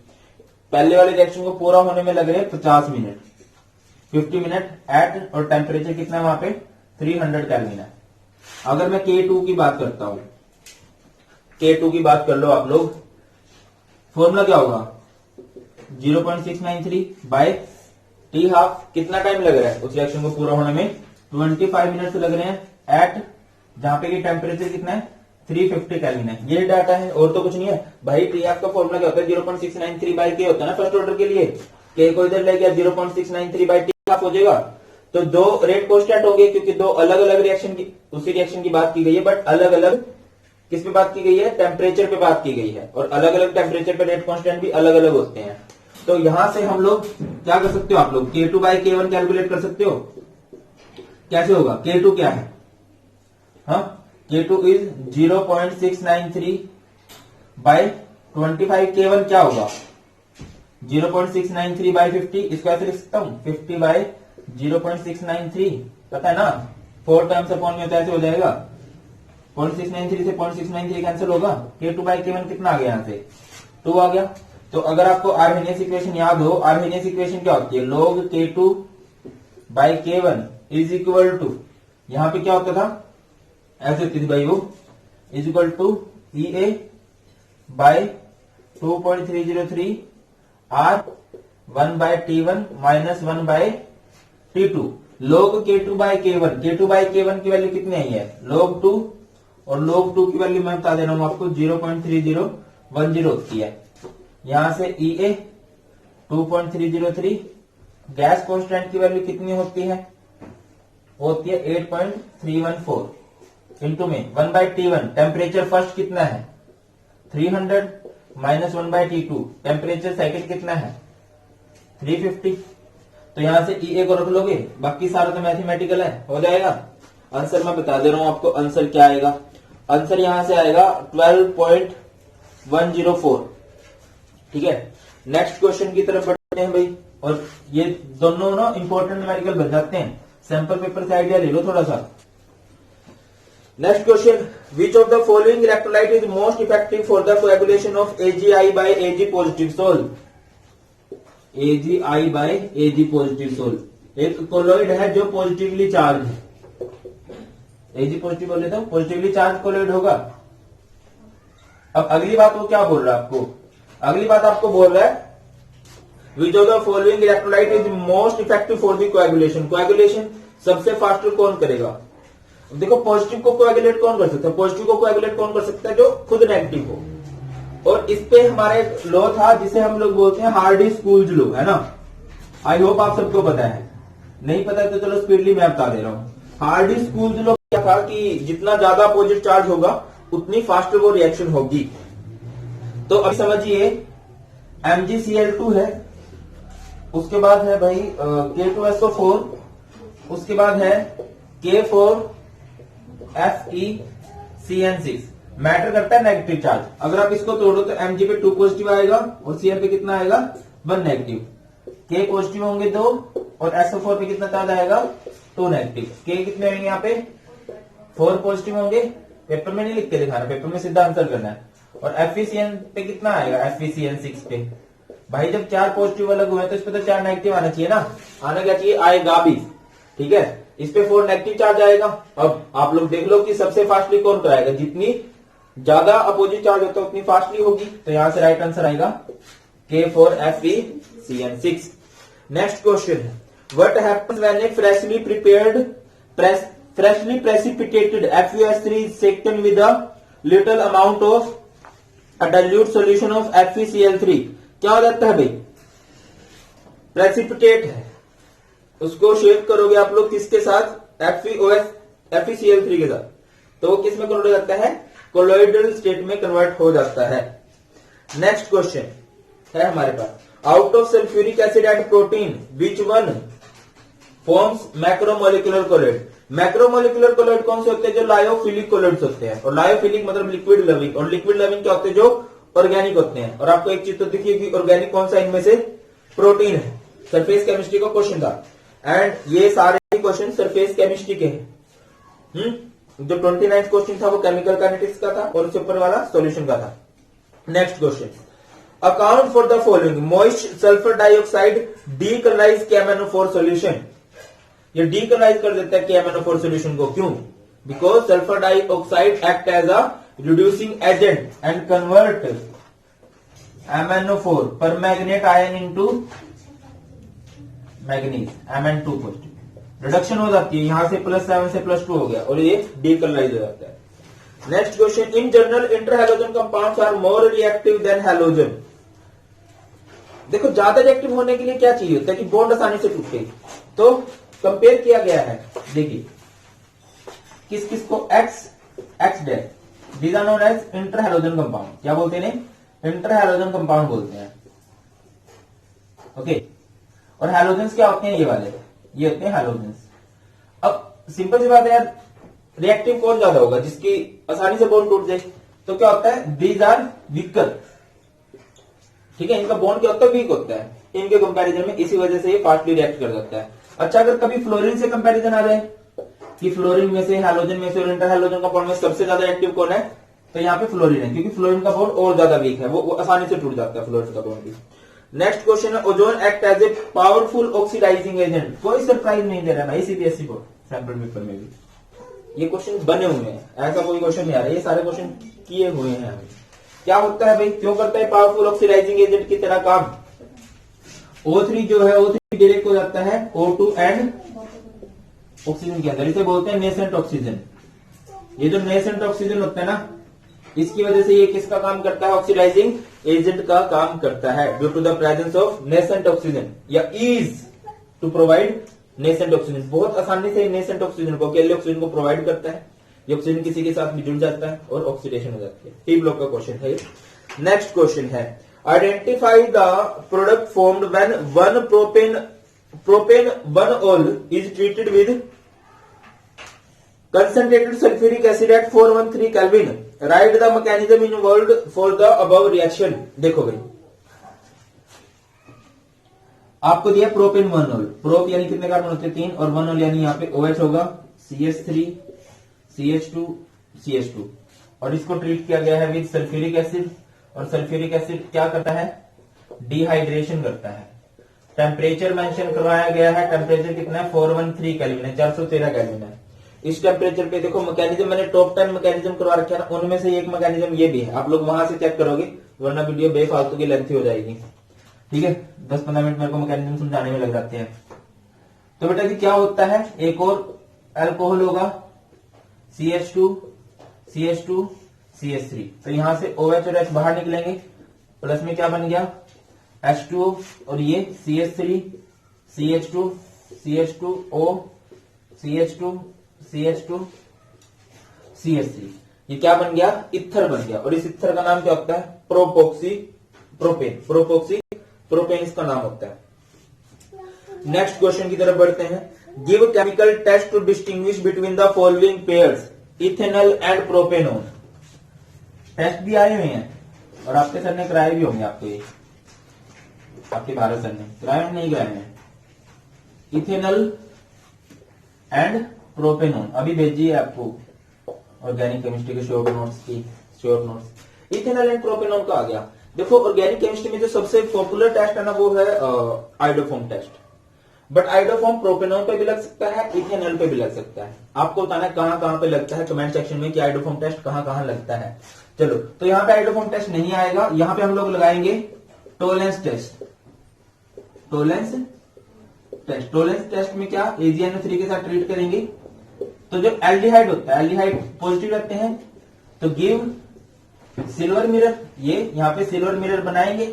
पहले वाले रिएक्शन को पूरा होने में लग रहे हैं 50 मिनट, 50 मिनट एट, और टेम्परेचर कितना है वहां पे 300 केल्विन है। अगर मैं K2 की बात करता हूं, K2 की बात कर लो आप लोग, फॉर्मूला क्या होगा 0.693 बाय टी हाफ। कितना टाइम लग रहा है उस रिएक्शन को पूरा होने में 25 मिनट लग रहे हैं एट, जहां पे टेम्परेचर कितना है 350 केल्विन है। ये डाटा है और तो कुछ नहीं है भाई। टी हाफ का फॉर्मूला क्या होता है 0.693 बाय के होता है ना फर्स्ट ऑर्डर के लिए, के को इधर ले गया 0.693 बाय टी हाफ हो जाएगा। तो दो रेट कांस्टेंट हो गए क्योंकि दो अलग अलग रिएक्शन की, उसी रिएक्शन की बात की गई है बट अलग अलग किस पे बात की गई है, टेम्परेचर पे बात की गई है, और अलग अलग टेम्परेचर पे रेट कांस्टेंट भी अलग अलग होते हैं। तो यहां से हम लोग क्या कर सकते हो, आप लोग K2 बाय K1 कैलकुलेट कर सकते हो। कैसे होगा, K2 क्या है, हाँ K2 इज 0.693 बाई 25, K1 क्या होगा 0.693 बाई 50, इसको ऐसे लिख सकता हूं 50 बाई 0.693, पता है ना 4 टाइम्स अपॉन में तो ऐसे हो जाएगा 0.693 से 0.693 कैंसिल होगा, K2 बाई K1 कितना आ गया यहाँ से 2 आ गया। तो अगर आपको आर्हेनियस इक्वेशन याद हो, आर्हेनियस इक्वेशन क्या होती है, log K2 by K1 is equal to, यहां पे क्या होता था ऐसे होती थी भाई वो, is equal to EA by 2.303 R 1 by T1 minus 1 by T2 log K2 by K1, K2 by K1 की वैल्यू कितनी आई है log 2, और log 2 की वैल्यू मैं बता दे रहा हूं आपको 0.3010 होती है। यहां से EA 2.303, गैस कांस्टेंट की वैल्यू कितनी होती है 8.314 इंटू में 1 बाय T1, टेम्परेचर फर्स्ट कितना है 300 minus 1 by T2, temperature second कितना है 350। तो यहां से EA को रख लोगे, बाकी सारा तो मैथमेटिकल है, हो जाएगा। आंसर मैं बता दे रहा हूं आपको, आंसर क्या आएगा, आंसर यहां से आएगा 12.104। ठीक है, नेक्स्ट क्वेश्चन की तरफ बढ़ते हैं भाई, और ये दोनों ना इंपॉर्टेंट न्यूमेरिकल बन जाते हैं, सैंपल पेपर से आइडिया ले लो थोड़ा सा। Next question, which of the following electrolyte is most effective for the coagulation of AgI by Ag positive sol, AgI by Ag positive sol, एक कोलॉइड है जो पॉजिटिवली चार्ज है, Ag पॉजिटिव बोले तो पॉजिटिवली चार्ज कोलॉइड होगा। अब अगली बात वो क्या बोल रहा है आपको, अगली बात आपको बोल रहा है विच of the following electrolyte is most effective for the coagulation, coagulation सबसे फास्टर कौन करेगा। देखो पॉजिटिव को कोएगुलेट कौन कर सकता है, पॉजिटिव को कोएगुलेट कौन कर सकता है जो खुद नेगेटिव हो, और इस पे हमारे लॉ था जिसे हम लोग बोलते हैं हार्डी स्कूल्स लॉ, है ना। आई होप आप सबको पता है, नहीं पता है तो चलो स्पीडली मैं बता दे रहा हूं। हार्डी स्कूल्स लॉ क्या था कि जितना ज्यादा अपोजिट चार्ज होगा उतनी फास्टर वो रिएक्शन होगी। तो अब समझिए MgCl2 है, उसके बाद है भाई K2SO4, उसके बाद है K4FeCN6, मैटर करता है नेगेटिव चार्ज। अगर आप इसको तोड़ो तो Mg पे 2 पॉजिटिव आएगा और Cl पे कितना आएगा 1 नेगेटिव, K पॉजिटिव होंगे 2 और SO4 पे कितना चार्ज आएगा 2 नेगेटिव, K कितने होंगे यहाँ पे 4 पॉजिटिव होंगे, पेपर में नहीं लिख के दिखाना, पेपर में सीधा आंसर करना है। और FeCN पे कितना आएगा, FeCN6 पे भाई जब 4 पॉजिटिव अलग हुए तो इस पे तो 4 नेगेटिव आना चाहिए ना, आना क्या चाहिए, आएगा भी। ठीक है, इस पे 4 नेगेटिव चार्ज आएगा। अब आप लोग देख लो कि सबसे फास्टली कौन कराएगा, जितनी ज्यादा अपोजिट चार्ज होता है उतनी फास्टली होगी, तो यहां से राइट आंसर आएगा K4FeCN6। Next question, what happens when A freshly precipitated FeS3 is shaken with a little amount of a dilute solution of FeCl3, क्या हो जाता है भाई, प्रेसिपिटेट है, उसको शेक करोगे आप लोग किसके साथ, FeCl3 के साथ, तो वो किस में कन्वर्ट हो जाता है, कोलॉइडल स्टेट में कन्वर्ट हो जाता है। नेक्स्ट क्वेश्चन है हमारे पास, out of sulphuric acid and protein which one forms macromolecular colloid, macromolecular colloid कौन से होते हैं, जो लायोफिलिक कोलॉइड्स होते हैं, और लायोफिलिक मतलब लिक्विड लविंग, और लिक्विड लविंग क्या होते हैं, जो ऑर्गेनिक होते हैं। और आपको एक चीज तो दिखिए कि ऑर्गेनिक कौन सा इनमें से, प्रोटीन है। सरफेस केमिस्ट्री का क्वेश्चन था, एंड ये सारे क्वेश्चन सरफेस केमिस्ट्री के हैं। जो 29 क्वेश्चन था वो केमिकल काइनेटिक्स का था, और उसके ऊपर वाला सॉल्यूशन का था। Next question, account for the following, moist sulphur dioxide decolourise KMnO4 solution, ये डीकलराइज कर देता है KMnO4 सॉल्यूशन को, क्यों, because sulphur dioxide act as a reducing agent and convert MnO4 permanganate ion into manganese Mn2 positive, reduction हो जाती है, यहां से +7 से +2 हो गया और ये डीकलराइज हो जाता है। Next question, in general interhalogen compounds are more reactive than halogen, देखो ज्यादा रिएक्टिव होने के लिए क्या चाहिए होता है कि बॉन्ड आसानी से टूटे, तो कंपेयर किया गया है, देखिए किस किस को, x dash, these are known as interhalogen compound, क्या बोलते हैं, इंटरहैलोजन कंपाउंड बोलते हैं। ओके, और हैलोजेंस क्या होते हैं, ये वाले, ये होते हैं हैलोजेंस। अब सिंपल सी बात है यार, रिएक्टिव कौन ज्यादा होगा जिसकी आसानी से बॉन्ड टूट जाए? तो क्या होता है, दीज आर वीकर, ठीक है, इनका बॉन्ड क्या होता है, वीक होता है इनके कंपैरिजन में, इसी वजह से ये फास्टली रिएक्ट कर जाता है। अच्छा, अगर कभी फ्लोरीन से कंपैरिजन आ जाए कि फ्लोरीन में से, हैलोजन में से और इंटर हैलोजन का बॉन्ड में सबसे ज्यादा एक्टिव कौन है, तो यहाँ पे फ्लोरीन है, क्योंकि फ्लोरीन का बॉन्ड और ज्यादा वीक है, वो आसानी से टूट जाता है फ्लोरीन का बॉन्ड भी। नेक्स्ट क्वेश्चन है, ozone act as a powerful oxidising agent. कोई सरप्राइज नहीं दे रहा भाई सीबीएसई को सैंपल पेपर में भी, ये क्वेश्चन बने हुए हैं, ऐसा कोई क्वेश्चन नहीं आ रहा है, ये सारे क्वेश्चन किए हुए हैं अभी। क्या होता है भाई, क्यों करता है पावरफुल ऑक्सीडाइजिंग एजेंट की तरह काम? O3 जो है, O3 डायरेक्ट हो जाता है O2 एंड ऑक्सीजन के अंदर, इसे बोलते हैं नेसेंट ऑक्सीजन। ये जो नेसेंट ऑक्सीजन होता है ना, इसकी वजह से ये किसका काम करता है, ऑक्सीडाइजिंग एजेंट का काम करता है, due to the presence of nascent oxygen, या is to provide nascent oxygen. बहुत आसानी से नेसेंट ऑक्सीजन को, अकेले ऑक्सीजन को प्रोवाइड करता है, ये ऑक्सीजन किसी के साथ भी जुड़ जाता है और ऑक्सीडेशन हो जाती है। टी ब्लॉक का क्वेश्चन है। नेक्स्ट क्वेश्चन है, identify the product formed when one propane 1-ol is treated with concentrated sulfuric acid at 413 Kelvin. Write the mechanism involved for the above reaction. देखो भाई, आपको दिया प्रोपेन 1-ol, प्रोप यानी कितने carbon होते हैं, 3, और 1-ol यानी यहाँ पे OH होगा, CH3 CH2 CH2, और इसको ट्रीट किया गया है विद सल्फ्यूरिक एसिड, और सल्फ्यूरिक एसिड क्या करता है, डिहाइड्रेशन करता है। टेम्परेचर मेंशन करवाया गया है, टेम्परेचर कितना है, 413 केल्विन है, 413 केल्विन है। इस टेम्परेचर पे देखो मैकेनिज्म मैंने टॉप 10 मैकेनिज्म करवा रखा है ना, उनमें से एक मैकेनिज्म ये भी है, आप लोग वहां से चेक करोगे, वरना वीडियो बेफालतू की लेंथी हो जाएगी, ठीक है। 10-15 मिनट मेरे को मैकेनिज्म समझाने में लग जाते हैं। तो बेटा जी क्या होता है, एक और अल्कोहल होगा, CH2 CH2 CH3, तो यहां से OH और H बाहर निकलेंगे, प्लस में क्या बन गया, H2O, और ये CH3 CH2 CH2O CH2 CH2 CH3, ये क्या बन गया, इथर बन गया, और इस इथर का नाम क्या होता है, प्रोपोक्सी प्रोपेन, प्रोपोक्सी प्रोपेन इसका नाम होता है। नेक्स्ट क्वेश्चन की तरफ बढ़ते हैं, give chemical test to distinguish between the following pairs ethanol and propanone. Test भी आए हुए हैं और आपके सर ने कराए भी होंगे, आपको ये आपके भारत सर ने कराए नहीं कराए हैं। इथेनॉल एंड प्रोपेनॉन अभी भेजिए आपको ऑर्गेनिक केमिस्ट्री के शॉर्ट नोट्स की, short notes. Ethanol and propanone का आ गया। देखो ऑर्गेनिक केमिस्ट्री में जो सबसे पॉपुलर टेस्ट है ना, वो है iodoform test, but iodoform propanone पे भी लग सकता है, इथेनॉल पे भी लग सकता है। आपको बताना है कहां कहां पे लगता है, कमेंट सेक्शन में कि आइडोफॉर्म टेस्ट कहां कहां लगता है। चलो, तो यहाँ पे आइडोफॉर्म टेस्ट नहीं आएगा, यहाँ पे हम लोग लगाएंगे Tollens test. Tollens test, Tollens test में क्या, AgNO3 के साथ ट्रीट करेंगे, तो जो एल्डिहाइड होता है, एल्डिहाइड पॉजिटिव रखते हैं, तो गिव सिल्वर मिरर, ये यहाँ पे सिल्वर मिरर बनाएंगे,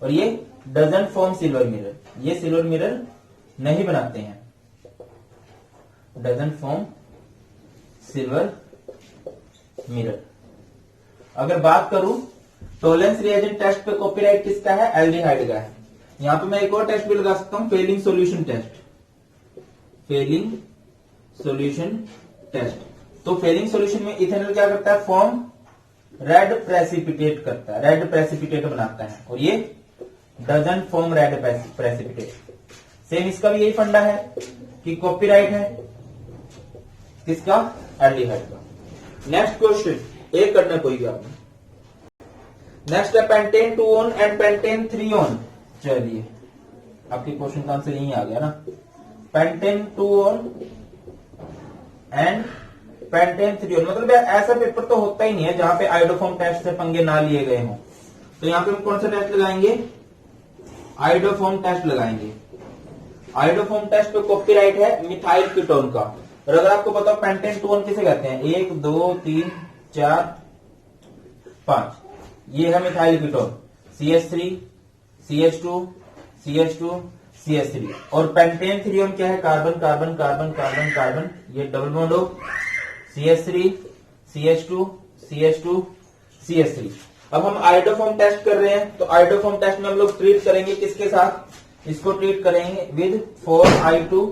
और ये डजंट फॉर्म सिल्वर मिरर, ये सिल्वर मिरर नहीं बनाते हैं, डजंट फॉर्म सिल्वर मिरर। अगर बात करूं टोलेंस रिएजेंट टेस्ट पे कॉपीराइट किसका है, एल्डिहाइड का है। यहां पे मैं एक और टेस्ट भी लगा सकता हूं, Fehling solution test, Fehling solution test. तो फेलिंग सॉल्यूशन में इथेनॉल क्या करता है, फॉर्म रेड प्रेसिपिटेट करता है, रेड प्रेसिपिटेट बनाता है, और ये doesn't form red precipitate. Same इसका भी यही फंडा है कि कॉपीराइट है किसका, एल्डिहाइड का। नेक्स्ट क्वेश्चन, एक करना कोई भी आपने। नेक्स्ट है pentane 2-on and pentane 3-on। चलिए, आपके क्वेश्चन का आंसर यही आ गया ना, pentane 2-on and pentane 3-on। मतलब ऐसा पेपर तो होता ही नहीं है जहां पे आइडोफॉर्म टेस्ट से पंगे ना लिए गए हों। तो यहां पे हम कौन सा टेस्ट लगाएंगे, आइडोफॉर्म टेस्ट लगाएंगे। आइडोफॉर्म टेस्ट पे कॉपीराइट है मिथाइल कीटोन का। और अगर आपको पता पेंटेन 2-on किसे कहते हैं, 1 2 3 4 5, ये है methyl ketone, CH3 CH2 CH2 CH3। और पेंटेन 3-on क्या है, carbon carbon carbon carbon carbon, ये डबल बॉन्ड हो, CH3 CH2 CH2 CH3। अब हम आइडोफॉर्म टेस्ट कर रहे हैं, तो आइडोफॉर्म टेस्ट में हम लोग ट्रीट करेंगे किसके साथ, इसको ट्रीट करेंगे विद 4I2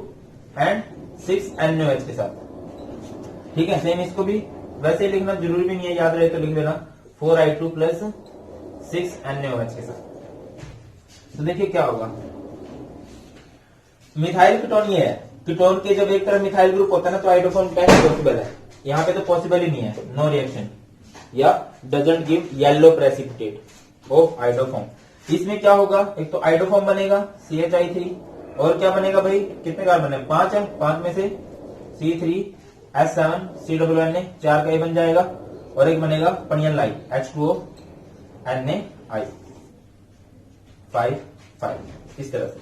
एंड 6NaOH के साथ। ठीक है, सेम इसको भी वैसे ही लिखना जरूरी भी नहीं है, याद रहे तो लिख लेना 4I2 प्लस 6NaOH के साथ। तो देखिए क्या होगा, मिथाइल कीटोन ये है, कीटोन के जब एक तरफ मिथाइल ग्रुप होता है ना तो आइडोफॉर्म टेस्ट पॉसिबल है। यहाँ पे तो पॉसिबल ही नहीं है, नो रिएक्शन या doesn't give yellow precipitate of iodoform. इसमें क्या होगा, एक तो आइडोफॉर्म बनेगा CHI3 और क्या बनेगा भाई, कितने कार्बन है, 5 है, 5 में से C3H7 COONA 4 का ये बन जाएगा और एक बनेगा पनियन लाई H2O NaI 5 इस तरह से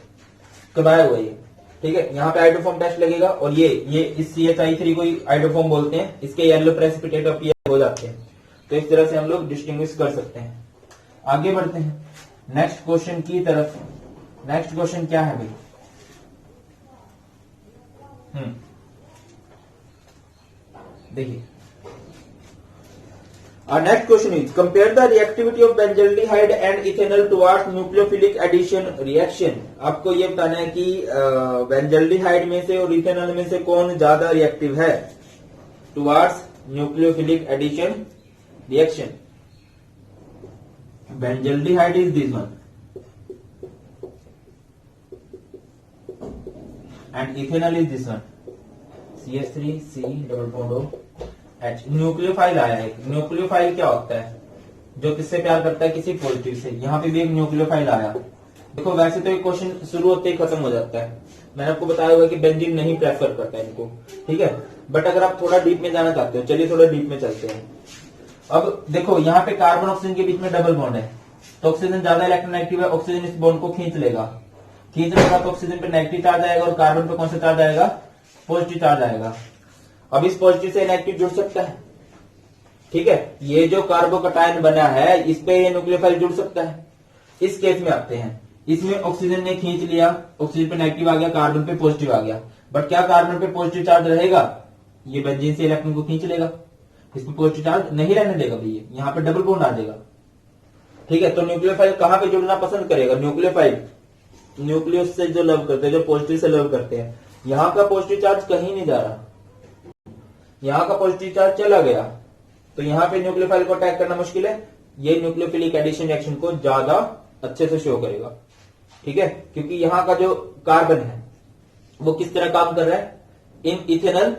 करवाया हुआ ये। ठीक है, यहाँ पे आइडोफॉर्म टेस्ट लगेगा और ये इस CHI3 को आइडोफॉर्म बोलते हैं, इसके येलो प्रेसिपिटेट अपीयर हो जाते हैं। तो इस तरह से हम लोग डिस्टिंग्विश कर सकते हैं। आगे बढ़ते हैं नेक्स्ट क्वेश्चन की तरफ। नेक्स्ट क्वेश्चन क्या है भाई, देखिए our next question is compare the reactivity of benzaldehyde and ethanol towards nucleophilic addition reaction। आपको ये बताना है कि बेंजल्डिहाइड में से और इथेनॉल में से कौन ज्यादा रिएक्टिव है towards nucleophilic addition reaction। benzaldehyde is this one and ethanol is this one CH3C double bond O H। Nucleophile आया है, न्यूक्लियोफाइल क्या होता है, जो किससे प्यार करता है, किसी पॉजिटिव से। यहाँ पे भी एक न्यूक्लियोफाइल आया। देखो वैसे तो एक क्वेश्चन शुरू होते ही खत्म हो जाता है, मैंने आपको बताया हुआ कि बेंजीन नहीं प्रेफर करता है इनको। ठीक है, बट अगर आप थोड़ा डीप में जाना चाहते हो, चलिए थोड़ा डीप में चलते हैं। अब देखो यहाँ पे कार्बन ऑक्सीजन के बीच में डबल बॉन्ड है, तो ऑक्सीजन ज्यादा इलेक्ट्रोनेगेटिव है, ऑक्सीजन इस बॉन्ड को खींच लेगा तो ऑक्सीजन पे नेगेटिव चार्ज आएगा और कार्बन पे कौन सा चार्ज आएगा, पॉजिटिव चार्ज आएगा। अब इस पॉजिटिव से नेगेटिव जुड़ सकता है। ठीक है, ये जो कार्बोकटायन बना है इस पे ये न्यूक्लियोफाइल जुड़ सकता है। इस केस में आते हैं, इसमें ऑक्सीजन ने खींच लिया, ऑक्सीजन पे नेगेटिव आ गया, कार्बन पे पॉजिटिव आ गया, बट क्या कार्बन पे पॉजिटिव चार्ज रहेगा, ये बेंजीन से इलेक्ट्रॉन को खींच लेगा, इस पे पॉजिटिव चार्ज नहीं रहने देगा भैया, यहाँ पे डबल बॉन्ड आ जाएगा। ठीक है, तो न्यूक्लियोफाइल कहां पे जुड़ना पसंद करेगा, न्यूक्लियोफाइल न्यूक्लियस से जो लव करते हैं, जो पॉजिटिव से लव करते हैं। यहाँ का पॉजिटिव चार्ज कहीं नहीं जा रहा, यहाँ का पॉजिटिव चार्ज चला गया, तो यहाँ पे न्यूक्लियोफाइल को अटैक करना मुश्किल है। ये न्यूक्लियोफिलिक एडिशन रिएक्शन को ज्यादा अच्छे से शो करेगा। ठीक है, क्योंकि यहाँ का जो कार्बन है वो किस तरह काम कर रहा है, in ethanol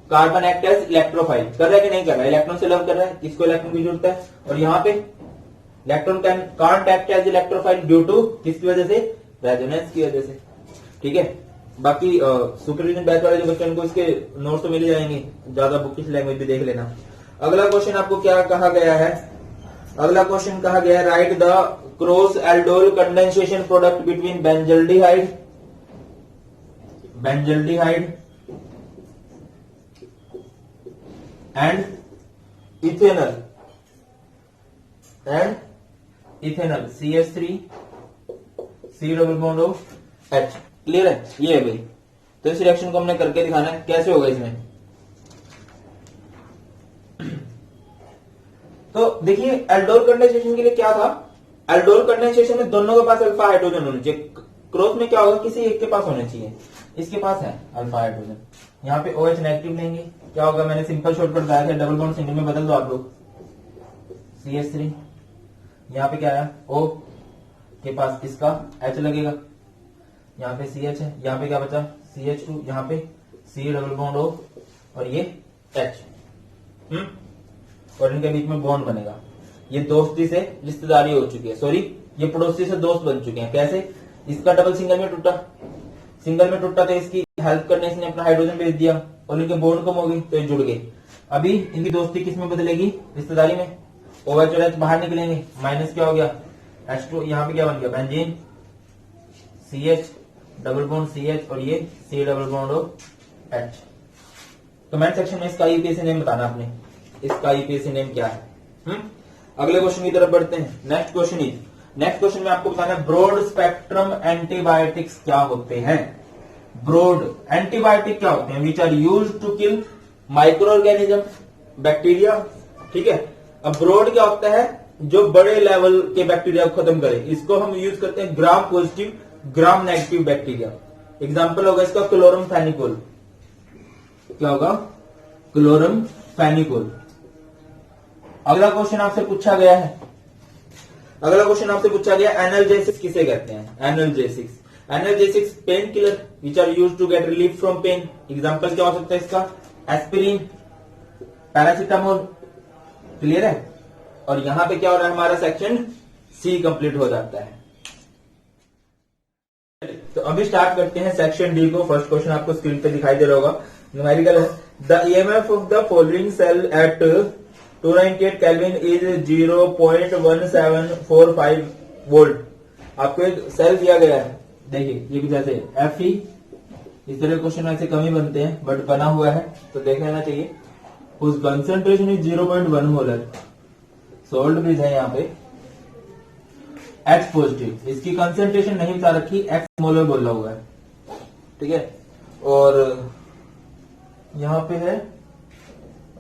carbon act as electrophile कर रहा है कि नहीं कर रहा है, इलेक्ट्रॉन से लव कर रहा है, इसको इलेक्ट्रॉन की जरूरत है। और यहाँ पे electron can't act as electrophile due to किसकी वजह से, रेजोनेंस की वजह से। ठीक है, बाकी सुपरविजन बैच वाले जो बच्चे उनको इसके नोट्स तो मिल जाएंगे, ज्यादा बुकिश लैंग्वेज भी देख लेना। अगला क्वेश्चन आपको क्या कहा गया है, अगला क्वेश्चन कहा गया है right the cross aldol condensation product between benzaldehyde and ethanol CH3 C double bond O H। Clear है, ये है भाई। तो इस रिएक्शन को हमने करके दिखाना है, कैसे होगा इसमें। तो देखिए एल्डोल कंडेंसेशन के लिए क्या था, एल्डोल कंडेंसेशन में दोनों के पास अल्फा हाइड्रोजन होने चाहिए। क्रॉस में क्या होगा, किसी एक के पास होने चाहिए, इसके पास है अल्फा हाइड्रोजन। यहाँ पे OH नेगेटिव लेंगे, क्या होगा, मैंने सिंपल शॉर्टकट बताया था, डबल बॉन्ड सिंगल में बदल दो आप लोग, CH3 यहाँ पे क्या है, O के पास इसका H लगेगा, यहाँ पे CH है, यहाँ पे क्या बचा CH2, यहाँ पे C डबल बॉन्ड O और ये H। और इनके बीच में बॉन्ड बनेगा। ये दोस्ती से रिश्तेदारी हो चुकी है, सॉरी ये पड़ोसी से दोस्त बन चुके हैं। कैसे, इसका डबल सिंगल में टूटा तो इसकी हेल्प करने इसने अपना हाइड्रोजन भेज दिया और इनके बॉन्ड कम हो गई तो ये जुड़ गए। अभी इनकी दोस्ती किस में बदलेगी, रिश्तेदारी में। OH और H बाहर निकलेंगे, माइनस क्या हो गया H2, यहाँ पे क्या बन गया benzene CH double bond CH और ये C double bond O H। Comment section में इसका यूपीएससी नेम बताना आपने, इसका यूपीएससी नेम क्या है। अगले क्वेश्चन की तरफ बढ़ते हैं। नेक्स्ट क्वेश्चन में आपको बताना है ब्रॉड स्पेक्ट्रम एंटीबायोटिक्स क्या होते हैं। ब्रॉड एंटीबायोटिक क्या होते हैं, which are used to kill micro organism, bacteria. ठीक है, अब ब्रॉड क्या होता है, जो बड़े लेवल के बैक्टीरिया को खत्म करे, इसको हम यूज करते हैं gram positive gram negative bacteria. Example होगा इसका क्लोरमफेनिकोल। क्या होगा, क्लोरम फेनिकोल। अगला क्वेश्चन आपसे पूछा गया है, एनाल्जेसिक्स किसे कहते हैं? Analgesics pain killer which are used to get relief from pain. Example क्या हो सकता है इसका? Aspirin, paracetamol. क्लियर है? और यहां पे क्या हो रहा है, हमारा सेक्शन सी कंप्लीट हो जाता है। तो अभी स्टार्ट करते हैं सेक्शन डी को। फर्स्ट क्वेश्चन आपको स्क्रीन पे दिखाई दे रहा होगा, न्यूमेरिकल है। The EMF of the following cell at 298 kelvin is 0.1745 volt. आपको एक सेल दिया गया है, देखिए ये कुछ ऐसे Fe, इस तरह क्वेश्चन ऐसे कम ही बनते हैं बट बना हुआ है तो देख लेना चाहिए। उस concentration is 0.1 molar, sold bridge है यहाँ पे। H पॉजिटिव, इसकी कंसंट्रेशन नहीं बता रखी, X मोलर बोला हुआ है, ठीक है। और यहाँ पे है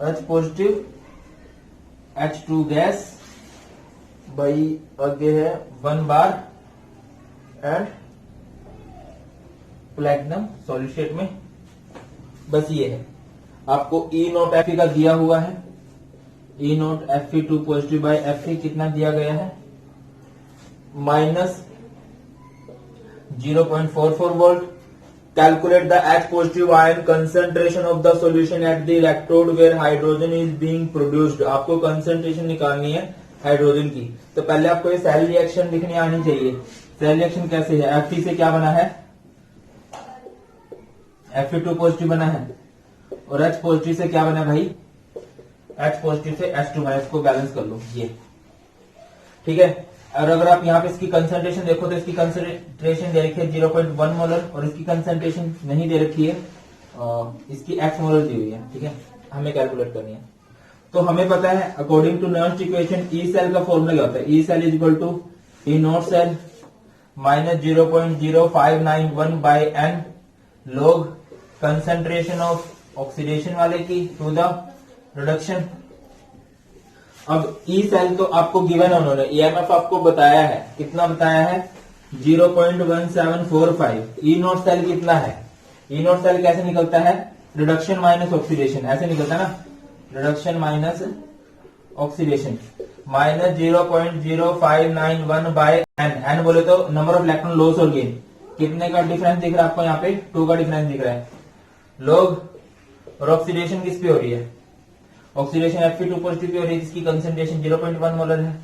H पॉजिटिव, H2 गैस, भाई आगे है 1 बार एंड प्लेटिनम सॉलिड स्टेट में। बस ये है, आपको E0 Fe का दिया हुआ है, E0 Fe2 positive bye Fe कितना दिया गया है, -0.44 volt. Calculate the H positive ion concentration of the solution at the electrode where hydrogen is being produced। आपको कंसंट्रेशन निकालनी है हाइड्रोजन की, तो पहले आपको ये सेल रिएक्शन लिखनी आनी चाहिए। सेल रिएक्शन कैसे है? Fe से क्या बना है, Fe2 पॉजिटिव बना है, और H पॉजिटिव से क्या बना है भाई, H पॉजिटिव से H2 बना। इसको बैलेंस कर लो, ये ठीक है। और अगर आप यहाँ पे इसकी कंसंट्रेशन देखो तो इसकी कंसंट्रेशन दे रखी है 0.1 मोलर, और इसकी कंसंट्रेशन नहीं दे रखी है, इसकी X मोलर दी हुई है, ठीक है। हमें कैलकुलेट करनी है, तो हमें पता है according to Nernst equation E cell का फॉर्मूला क्या होता है, E cell is equal to E naught cell minus 0.0591 by n log concentration of oxidation वाले की टू द रिडक्शन। अब ई सेल तो आपको गिवन है, उन्होंने ईएमएफ आपको बताया है, कितना बताया है 0.1745। ई नॉट सेल कितना है, ई नॉट सेल कैसे निकलता है, रिडक्शन माइनस ऑक्सीडेशन, ऐसे निकलता है ना, reduction minus oxidation, minus 0.0591 by n. N बोले तो नंबर ऑफ इलेक्ट्रॉन लॉस और गेन, कितने का डिफरेंस दिख रहा है आपको यहाँ पे, 2 का डिफरेंस दिख रहा है। लोग और ऑक्सीडेशन किस पे हो रही है, ऑक्सीडेशन Fe2 पॉजिटिव पे हो रही है जिसकी कंसंट्रेशन 0.1 मोलर है।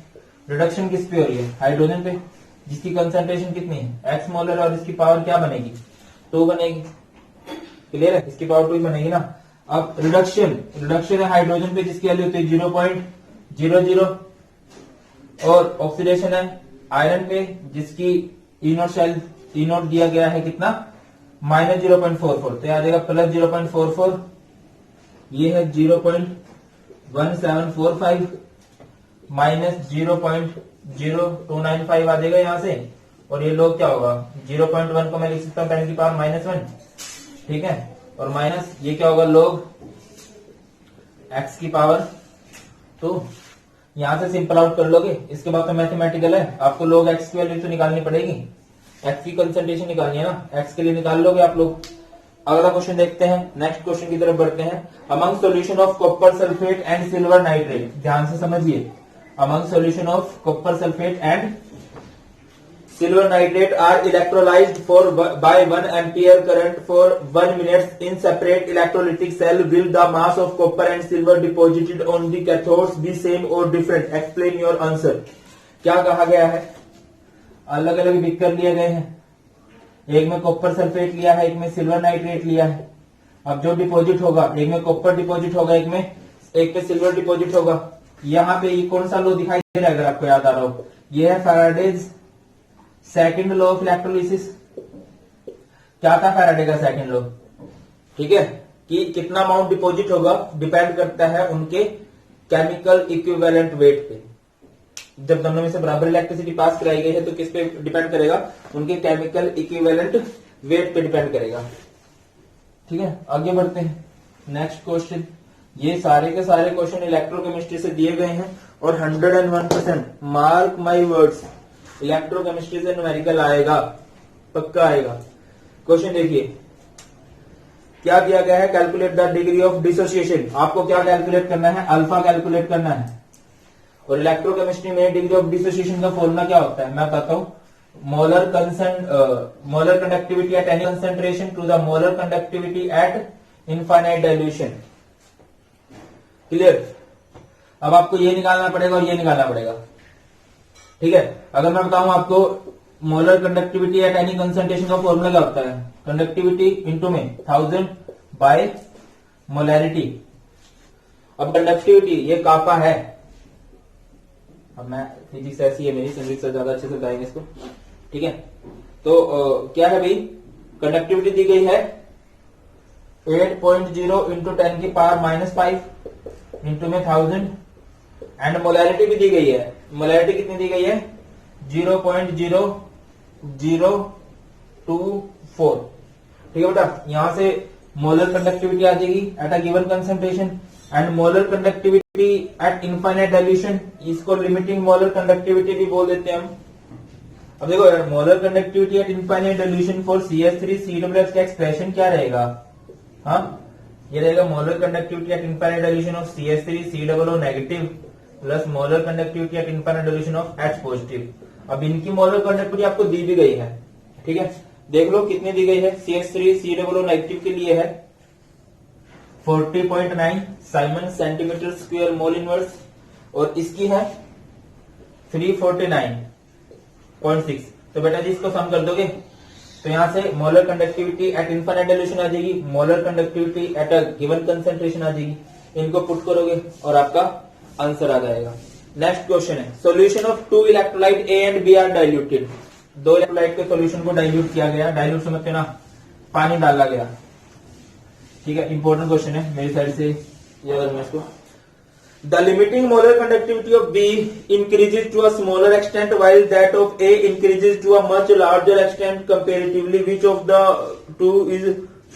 रिडक्शन किस पे हो रही है, हाइड्रोजन पे, जिसकी कंसंट्रेशन कितनी है X मोलर, और इसकी पावर क्या बनेगी, 2 बनेगी। क्लियर है, इसकी पावर 2 बनेगी ना। अब रिडक्शन है हाइड्रोजन पे जिसकी वैल्यू होती है 0.00, और ऑक्सीडेशन है आयरन पे जिसकी ई नोट दिया गया है कितना, माइनस 0.44, तो आ जाएगा प्लस 0.44, ये है 0.1745 माइनस 0.0295 आ जाएगा यहाँ से, और ये लोग क्या होगा 0.1 को मैं लिख सकता हूँ 10 की पावर -1, ठीक है, और माइनस ये क्या होगा लोग x की पावर। तो यहां से सिंपल आउट कर लोगे, इसके बाद तो मैथमेटिकल है, आपको लोग x की वैल्यू तो निकालनी पड़ेगी, x की कंसंट्रेशन निकालनी है ना, x के लिए निकाल लोगे आप लोग। अगला क्वेश्चन देखते हैं, नेक्स्ट क्वेश्चन की तरफ बढ़ते हैं। Among solution of copper sulphate and silver nitrate, ध्यान से समझिए, among solution of copper sulphate and silver nitrate are electrolyzed by 1 ampere current for 1 minute in separate electrolytic cell. Will the mass of copper and silver deposited on the cathodes be same or different? Explain your answer. क्या कहा गया है, अलग अलग beaker लिए गए हैं, एक में कॉपर सल्फेट लिया है, एक में सिल्वर नाइट्रेट लिया है। अब जो डिपॉजिट होगा, एक में कॉपर डिपॉजिट होगा, एक पे सिल्वर डिपॉजिट होगा। यहाँ पे ये कौन सा लॉ दिखाई दे रहा है, अगर आपको याद आ रहा हो, ये है Faraday's second law of electrolysis. क्या था फैराडे का सेकंड लॉ, ठीक है, कि कितना अमाउंट डिपॉजिट होगा डिपेंड करता है उनके केमिकल इक्विवेलेंट वेट पे। जब दोनों में से बराबर इलेक्ट्रिसिटी पास कराई गई है तो किस पे डिपेंड करेगा, उनके केमिकल इक्विवेलेंट वेट पे डिपेंड करेगा। ठीक है, आगे बढ़ते हैं, नेक्स्ट क्वेश्चन। ये सारे के सारे क्वेश्चन इलेक्ट्रोकेमिस्ट्री से दिए गए हैं और 101% मार्क माई वर्ड्स इलेक्ट्रोकेमिस्ट्री से न्यूमेरिकल आएगा, पक्का आएगा। क्वेश्चन देखिए, क्या दिया गया है, calculate the degree of dissociation. आपको क्या कैलकुलेट करना है, अल्फा कैलकुलेट करना है। और इलेक्ट्रोकेमिस्ट्री में डिग्री ऑफ डिसोसिएशन का फॉर्मूला क्या होता है, मैं बताता हूं। Molar conductivity at any concentration to the molar conductivity at infinite dilution. Clear. अब आपको ये निकालना पड़ेगा और ये निकालना पड़ेगा, ठीक है। अगर मैं बताऊं आपको molar conductivity at any concentration का फॉर्मूला क्या होता है, कंडक्टिविटी इंटू में 1000 बाय मोलैरिटी। अब कंडक्टिविटी ये कापा है, अब मैं फिजिक्स ऐसी है मेरी, संगीत से ज्यादा अच्छे से बताएंगे इसको, ठीक है। तो क्या है भाई, कंडक्टिविटी दी गई है 8.0 इंटू 10 की पावर -5 इंटू में 1000 एंड मोलैरिटी भी दी गई है। मोलैरिटी कितनी दी गई है, 0.0024, ठीक है बेटा। यहां से मोलर कंडक्टिविटी आ जाएगी eight a given concentration and molar conductivity at infinite dilution, इसको लिमिटिंग मोलर कंडक्टिविटी भी बोल देते हैं हम। अब देखो यार, molar conductivity at infinite dilution for CH3COOH का एक्सप्रेशन क्या रहेगा, हाँ ये रहेगा molar conductivity at infinite dilution of CH3COO negative plus molar conductivity at infinite dilution of H positive. अब इनकी मोलर कंडक्टिविटी आपको दी भी गई है, ठीक है। देख लो कितनी दी गई है, CH3COO नेगेटिव के लिए है 40.9 Simon centimetre square mole inverse, और इसकी है 349.6। तो बेटा जी इसको सम कर दोगे तो यहां से molar conductivity at infinite dilution आ जाएगी, molar conductivity at a given concentration आ जाएगी। इनको पुट करोगे और आपका आंसर आ जाएगा। नेक्स्ट क्वेश्चन है, solution of 2 electrolyte A and B are diluted. 2 electrolyte के सॉल्यूशन को डाइल्यूट किया गया, डाइल्यूट समझते ना, पानी डाला गया, ठीक है। इंपॉर्टेंट क्वेश्चन है मेरी साइड से, याद रखना इसको। The limiting molar conductivity of B increases to a smaller extent while that of A increases to a much larger extent comparatively. Which of the two is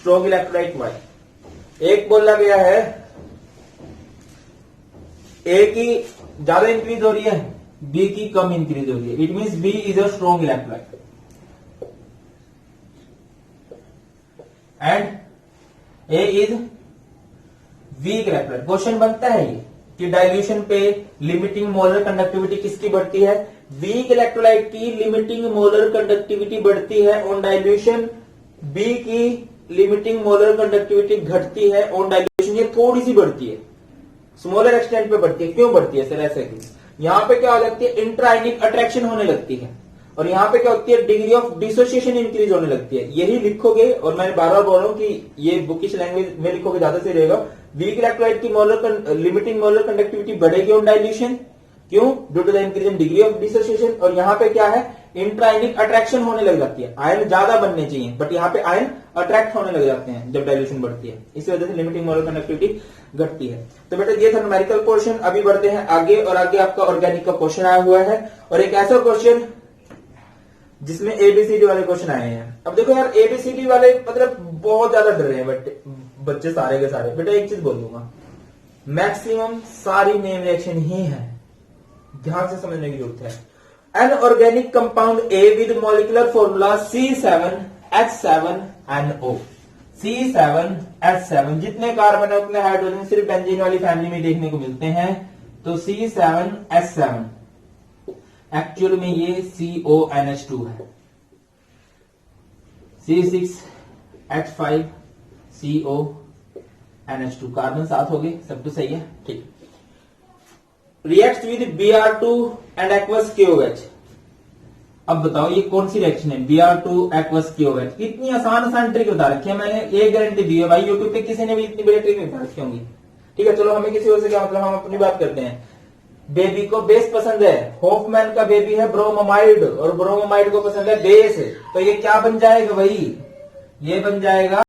strong electrolyte? Y। एक बोला गया है A की ज्यादा increase हो रही है, B की कम इंक्रीज हो रही है। It means B is a strong electrolyte and A is weak electrolyte. Question बनता है ये कि डाइल्यूशन पे लिमिटिंग मोलर कंडक्टिविटी किसकी बढ़ती है, वीक इलेक्ट्रोलाइट की लिमिटिंग मोलर कंडक्टिविटी बढ़ती है ऑन डाइल्यूशन, बी की लिमिटिंग मोलर कंडक्टिविटी घटती है ऑन डाइल्यूशन। ये थोड़ी सी बढ़ती है, स्मॉलर एक्सटेंट पे बढ़ती है। क्यों बढ़ती है सर, ऐसे क्यों? यहां पे क्या हो जाती है, इंट्राइनिक अट्रैक्शन होने लगती है, और यहां पे क्या होती है, डिग्री ऑफ डिसोसिएशन इंक्रीज होने लगती है। यही लिखोगे, और मैं बार बार बोल रहा हूं कि ये बुकिश लैंग्वेज में लिखोगे ज्यादा सही रहेगा। वीक इलेक्ट्रोलाइट की लिमिटिंग मोलर कंडक्टिविटी बढ़ेगी ऑन डाइल्यूशन, क्यों, due to the increase in degree of dissociation. और यहाँ पे क्या है, इंट्राइनिक अट्रैक्शन होने लग जाती है। आयन ज्यादा बनने चाहिए बट यहाँ पे आयन अट्रैक्ट होने लग जाते हैं जब डाइल्यूशन बढ़ती है, इसी वजह से लिमिटिंग मोलर कंडक्टिविटी घटती है। तो बेटा ये था न्यूमेरिकल पोर्शन। अभी बढ़ते हैं आगे, और आगे आपका ऑर्गेनिक का क्वेश्चन आया हुआ है, और एक ऐसा क्वेश्चन जिसमें एबीसीडी वाले क्वेश्चन आए हैं। अब देखो यार, एबीसीडी वाले मतलब बहुत ज्यादा डर रहे हैं बच्चे सारे के सारे। बेटा एक चीज बोल दूंगा, मैक्सिमम सारी नेम रिएक्शन ही है, ध्यान से समझने की जरूरत है। An organic compound A with molecular formula C7H7NO। C7H7, जितने कार्बन है उतने हाइड्रोजन सिर्फ बेंजीन वाली फैमिली में देखने को मिलते हैं। तो C7H7 एक्चुअल में ये CONH2 है। C6H5CONH2, कार्बन 7 हो गए, सब तो सही है, ठीक। React with Br2 and aqueous KOH। अब बताओ ये कौन सी रिएक्शन है, Br2 एक्वस KOH। कितनी आसान ट्रिक बता रखी है मैंने, ये गारंटी दी है भाई, यूट्यूब पे किसी ने भी इतनी बड़ी ट्रिक नहीं बता रखी होंगी, ठीक है। चलो हमें किसी और से क्या मतलब, हम अपनी बात करते हैं। बेबी को बेस पसंद है, होफमैन का बेबी है ब्रोमोमाइड, और ब्रोमोमाइड को पसंद है बेस, तो ये क्या बन जाएगा भाई, ये बन जाएगा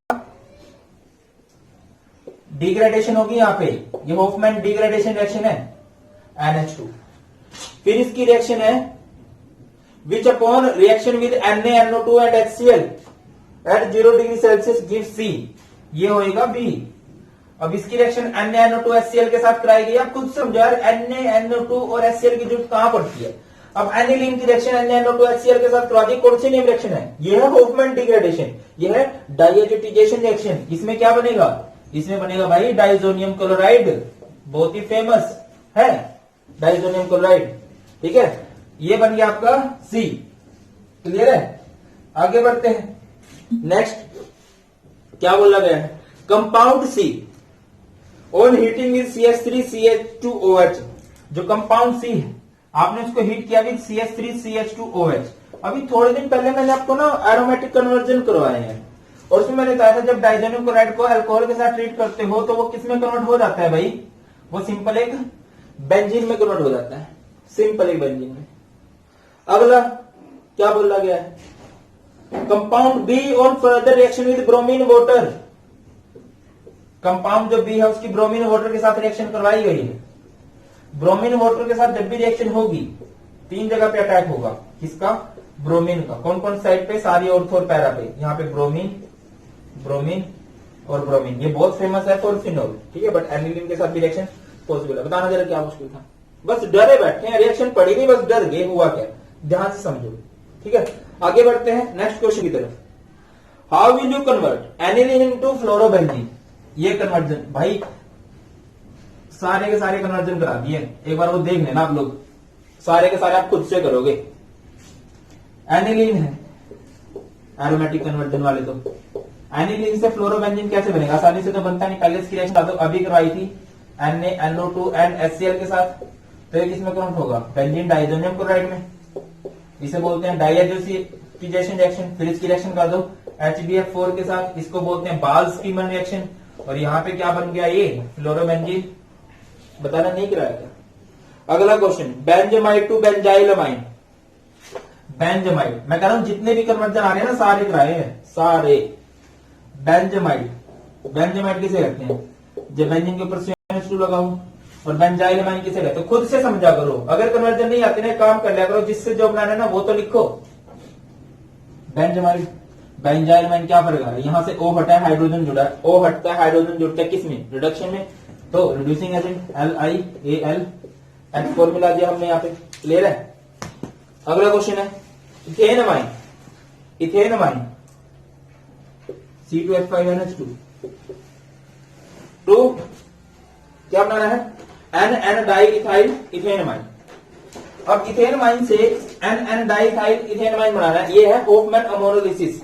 डिग्रेडेशन होगी यहाँ पे, ये होफमैन डिग्रेडेशन रिएक्शन है NH2। फिर इसकी रिएक्शन है which upon reaction with NaNO2 and HCl at 0 degree Celsius give C, ये होएगा B। अब इसकी रिएक्शन NaNO2 HCl के साथ कराई गई। आप खुद समझो यार, NaNO2 और HCl की जरूरत कहां पड़ती है। अब एनिलीन की रिएक्शन NaNO2HCl के साथ करवा दी, कौन सी नेम रिएक्शन है? ये है होफमैन डिग्रेडेशन, ये है डाइएजिटेशन रिएक्शन। इसमें क्या बनेगा? इसमें बनेगा भाई डाइजोनियम क्लोराइड, बहुत ही फेमस है डाइजोनियम क्लोराइड। ठीक है, ये बन गया आपका सी। क्लियर है? आगे बढ़ते हैं। नेक्स्ट क्या बोला गया है? Compound C on heating with CH3CH2OH। जो कंपाउंड सी है आपने उसको हीट किया विद CH3CH2OH। अभी थोड़े दिन पहले मैंने आपको ना एरोमेटिक कन्वर्जन करवाए हैं, और उसमें मैंने बताया था जब डाइजोनियम क्लोराइड को अल्कोहल के साथ ट्रीट करते हो तो वो किस में कन्वर्ट हो जाता है भाई? वो सिंपल एक बेंजीन में कन्वर्ट हो जाता है, सिंपल एक बेंजीन में। अगला क्या बोला गया है? Compound be on further reaction with bromine water. Compound जो बी है उसकी ब्रोमीन वाटर के साथ रिएक्शन करवाई गई है। ब्रोमीन वाटर के साथ जब भी रिएक्शन होगी 3 जगह पे अटैक होगा। किसका? ब्रोमीन का। कौन कौन साइड पे? सारी ऑर्थो और पैरा पे। यहाँ पे ब्रोमीन, ब्रोमीन और ब्रोमीन। ये बहुत फेमस है फॉर फिनोल। ठीक है, बट एनिलीन के साथ भी रिएक्शन पॉसिबल है। बताना जरा क्या मुश्किल था? बस डरे बैठे हैं, रिएक्शन पड़ी नहीं, बस डर गए। हुआ क्या? ध्यान से समझो। ठीक है, आगे बढ़ते हैं नेक्स्ट क्वेश्चन की तरफ। How will you convert aniline into fluorobenzene? ये कन्वर्जन भाई सारे के सारे कन्वर्जन करा दिए, एक बार वो देख लेना आप लोग। सारे के सारे आप खुद से करोगे। एनिलीन है एरोमेटिक कन्वर्जन वाले, तो एनिलीन से फ्लोरोबेंजीन कैसे बनेगा? आसानी से तो बनता नहीं। पहले इसकी रिएक्शन अभी करवाई थी NaNO2 एंड HCl के साथ, तो ये किसमें कन्वर्ट होगा? बेंजीन डाइजोनियम क्लोराइड में। इसे बोलते हैं डाइएजिटेशन रिएक्शन। फिर इसकी रिएक्शन कर दो HBF4 के साथ, इसको बोलते हैं बाल-स्टीमन रिएक्शन। और यहाँ पे क्या बन गया? ये फ्लोरोबेंजीन। बताना नहीं कराया था। अगला क्वेश्चन, बेंजामाइड टू बेंजाइलमाइन। बेंजामाइड, मैं कह रहा हूं जितने भी कन्वर्जन आ रहे हैं ना सारे कराए हैं, सारे। बेंजामाइड, बेंजामाइड किसे कहते हैं? जब बेंजीन के ऊपर CH2 लगाऊं। और बेंजाइलमाइन किसे कहते हैं? खुद से समझा करो। अगर कन्वर्जन नहीं आते ना, काम कर लिया करो, जिससे जो बनाना है ना वो तो लिखो। बेंजामाइड, बेंजाइलमाइन क्या फर्क आ रहा है? यहां से O हटा है, हाइड्रोजन जुड़ा है। O हटता है, हाइड्रोजन जुड़ता है किसमें? रिडक्शन में। तो reducing agent LiAl, H formula दिया हमने यहाँ पे। क्लियर है? अगला क्वेश्चन है इथेनमाइन। इथेनमाइन C2H5NH2 टू क्या बनाना है? N diethyl ethanamine. अब इथेनमाइन से N डाइइथाइल इथेनमाइन बनाना है। ये है होफमैन अमोनोलिसिस।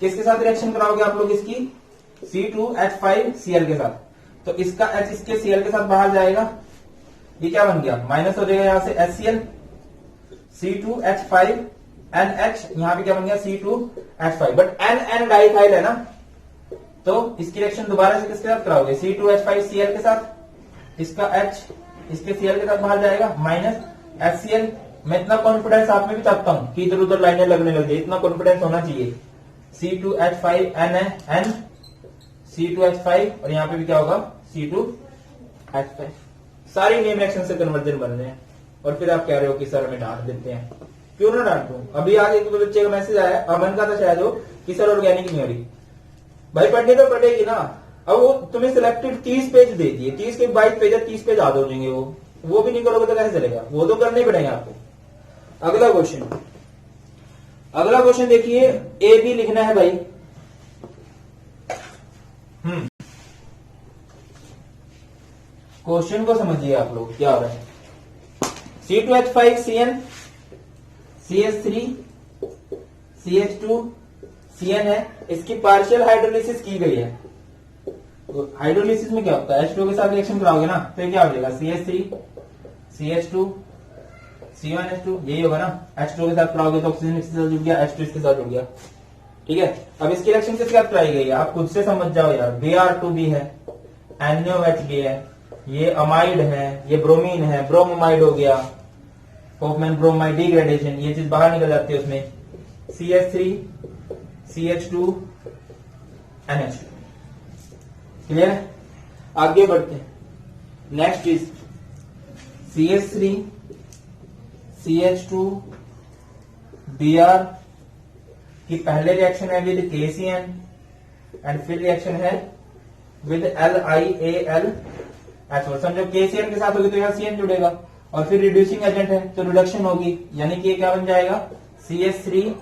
किसके साथ रिएक्शन कराओगे आप लोग? इसकी C2H5Cl के साथ। तो इसका H इसके Cl के साथ बाहर जाएगा, ये क्या बन गया? माइनस हो जाएगा यहां से HCl, C2H5NH, यहां पे क्या बन गया? C2H5। बट N डाइइथाइल है ना, तो इसकी रिएक्शन दोबारा से किसके साथ कराओगे? C2H5Cl के साथ। इसका H इसके Cl के साथ बाहर जाएगा, माइनस HCl। मैं इतना कॉन्फिडेंस आप में भी चाहता हूं कि इधर उधर लाइनें लगने लग गई, इतना कॉन्फिडेंस होना चाहिए। C2H5N, C2H5 और यहाँ पे भी क्या होगा? C2H5। सारी नेम रिएक्शन से कन्वर्जन बन रहे हैं, और फिर आप कह रहे हो कि सर हमें डांट देते हैं। क्यों ना डांटूं? अभी आज एक बच्चे का मैसेज आया, अमन का था शायद वो, कि सर ऑर्गेनिक नहीं हो रही। भाई पढ़नी तो पड़ेगी ना। अब वो तुम्हें सिलेक्टेड 30 पेज दे दिए, 30 के 22 पेज है, 30 पेज आ जाएंगे। वो भी नहीं करोगे तो कैसे चलेगा? वो तो करने पड़ेंगे आपको। अगला क्वेश्चन, अगला क्वेश्चन देखिए, ए बी लिखना है भाई। क्वेश्चन को समझिए आप लोग क्या हो रहा है। C2H5Cn, CH3 CH2 Cn है, इसकी पार्शियल हाइड्रोलिसिस की गई है। तो हाइड्रोलिसिस में क्या होता है? H2 के साथ रिएक्शन कराओगे ना, तो क्या हो जाएगा? CH3 CH2 C1H2, यही होगा ना। H2 के साथ कराओगे तो ऑक्सीजन इसके साथ जुड़ गया, H2 इसके साथ जुड़ गया। ठीक है, अब इसकी रिएक्शन किसके साथ कराई गई है? आप खुद से समझ जाओ यार। Br2B है, NaOH है, ये अमाइड है, ये ब्रोमीन है, ब्रोमोमाइड हो गया, होफमैन ब्रोमाइड डिग्रेडेशन, ये चीज बाहर निकल जाती है उसमें। CH3 CH2 NH। क्लियर है? आगे बढ़ते हैं। Next is CH3 CH2 Br की पहले रिएक्शन है विद KCN एंड फिर रिएक्शन है विद LiAl। अच्छा, समझो KCN के साथ होगी तो यहाँ CN जुड़ेगा, और फिर रिड्यूसिंग एजेंट है तो रिडक्शन होगी, यानी कि ये क्या बन जाएगा CH3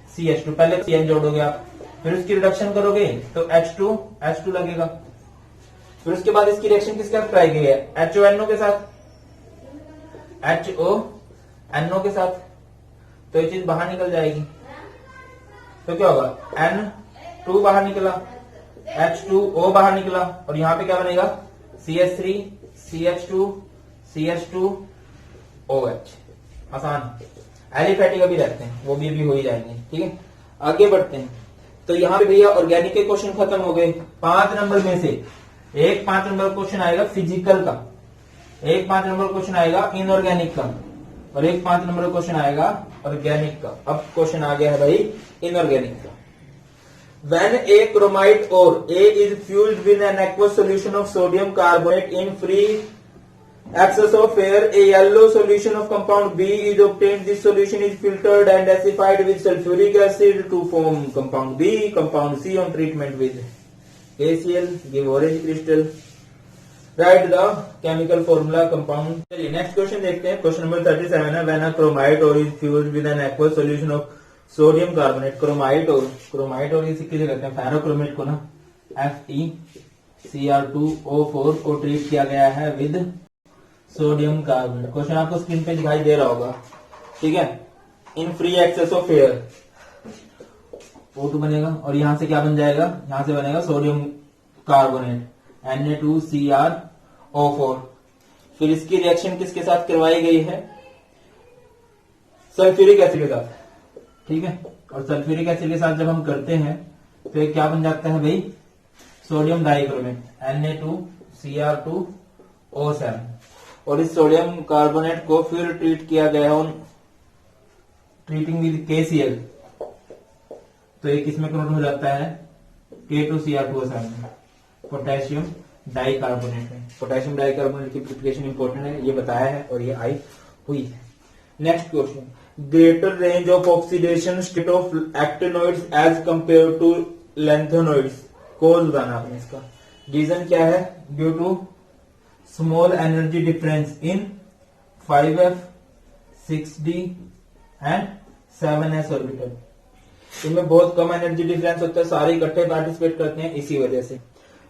CH2, पहले CN जोड़ोगे आप, फिर उसकी रिडक्शन करोगे तो H2 लगेगा। फिर उसके बाद इसकी रिएक्शन किसके साथ कराई गई है, HONO के साथ, HONO के साथ, तो ये चीज बाहर निकल जाएगी। तो क्या होगा N2 बाहर निकला, H2O बाहर निकला, और यहाँ पे क्या बनेगा CH3 CH2 CH2 OH। आसान, एलिफेटिक अभी रहते हैं, वो भी हो ही जाएंगे। ठीक है, आगे बढ़ते हैं। तो यहाँ पे भैया ऑर्गेनिक के क्वेश्चन खत्म हो गए। 5 नंबर में से एक 5 नंबर क्वेश्चन आएगा फिजिकल का, एक 5 नंबर क्वेश्चन आएगा इनऑर्गेनिक का, और एक 5 नंबर क्वेश्चन आएगा ऑर्गेनिक का। अब क्वेश्चन आ गया है भाई इनऑर्गेनिक का। When a chromite ore A is fused with an aqueous solution of sodium carbonate in free excess of air, a yellow solution of compound B is obtained. This solution is filtered and acidified with sulfuric acid to form compound B. Compound C on treatment with KCl give orange crystal. Write the chemical formula compound. चलिए next question देखते हैं। Question number 37 है, when a chromite ore is fused with an aqueous solution of sodium carbonate, chromite और इसी के लिए कहते हैं फेरोक्रोमेट को ना, FeCr2O4 को ट्रीट किया गया है विद सोडियम कार्बोनेट। क्वेश्चन आपको स्क्रीन पे दिखाई दे रहा होगा। ठीक है, in free access of air O2 बनेगा, और यहां से क्या बन जाएगा, यहां से बनेगा सोडियम कार्बोनेट Na2Cr O4। फिर इसकी रिएक्शन किसके साथ करवाई गई है, सल्फ्यूरिक एसिड के साथ। ठीक है, और सल्फ्यूरिक एसिड के साथ जब हम करते हैं तो क्या बन जाता है भाई, सोडियम डाइक्रोमेट Na2Cr2O7। और इस सोडियम कार्बोनेट को फिर ट्रीट किया गया ऑन ट्रीटिंग विद KCl, तो ये किसमें कन्वर्ट हो जाता है, K2Cr2O7 में, पोटेशियम डाइकार्बोनेट में। पोटेशियम डाइकार्बोनेट की प्रिपरेशन इंपॉर्टेंट है, ये बताया है और ये आई हुई है। Next question, greater range of oxidation state of actinoids as compared to lanthanoids। cause बताना आपने इसका, रीजन क्या है, due to small energy difference in 5f 6d and 7s orbital. इनमें बहुत कम एनर्जी डिफरेंस होता है, सारे इकट्ठे पार्टिसिपेट करते हैं इसी वजह से।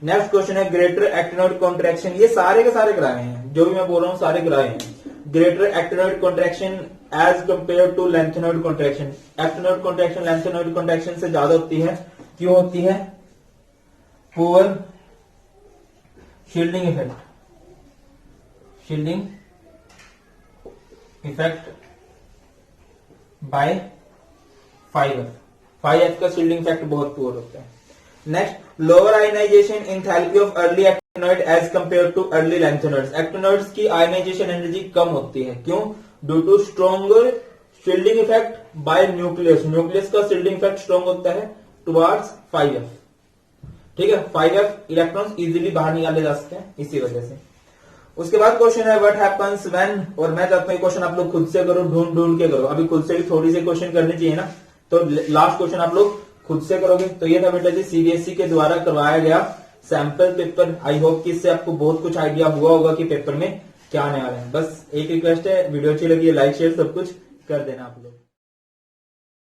नेक्स्ट क्वेश्चन है, ग्रेटर एक्टिनोइड कॉन्ट्रैक्शन। ये सारे के सारे कराए हैं, जो भी मैं बोल रहा हूं सारे कराए हैं। Greater actinoid contraction as compare to lanthanoid contraction. Actinoid contraction lanthanoid contraction से ज्यादा होती है, क्यों होती है, poor shielding effect bye 5f का शील्डिंग इफेक्ट बहुत पुअर होता है। Next, lower ionization enthalpy of early actinoid as compare to early lanthanoids. Actinoids की आयनाइजेशन एनर्जी कम होती है, क्यों, due to stronger shielding effect by nucleus. Nucleus का शील्डिंग इफेक्ट स्ट्रॉन्ग होता है टुवर्ड्स 5f। ठीक है, 5f इलेक्ट्रॉन्स इजीली बाहर निकाले जा सकते हैं इसी वजह से। उसके बाद क्वेश्चन है, व्हाट हैपेंस व्हेन, और मैं चाहता हूं क्वेश्चन आप लोग खुद से करो, ढूंढ के करो। अभी खुद से भी थोड़ी सी क्वेश्चन करनी चाहिए ना, तो लास्ट क्वेश्चन आप लोग खुद से करोगे। तो ये था बेटा जी CBSE के द्वारा करवाया गया सैंपल पेपर। आई होप कि इससे आपको बहुत कुछ आइडिया हुआ होगा कि पेपर में क्या आने वाला है। बस एक रिक्वेस्ट है, वीडियो अच्छी लगी है लाइक शेयर सब कुछ कर देना आप लोग।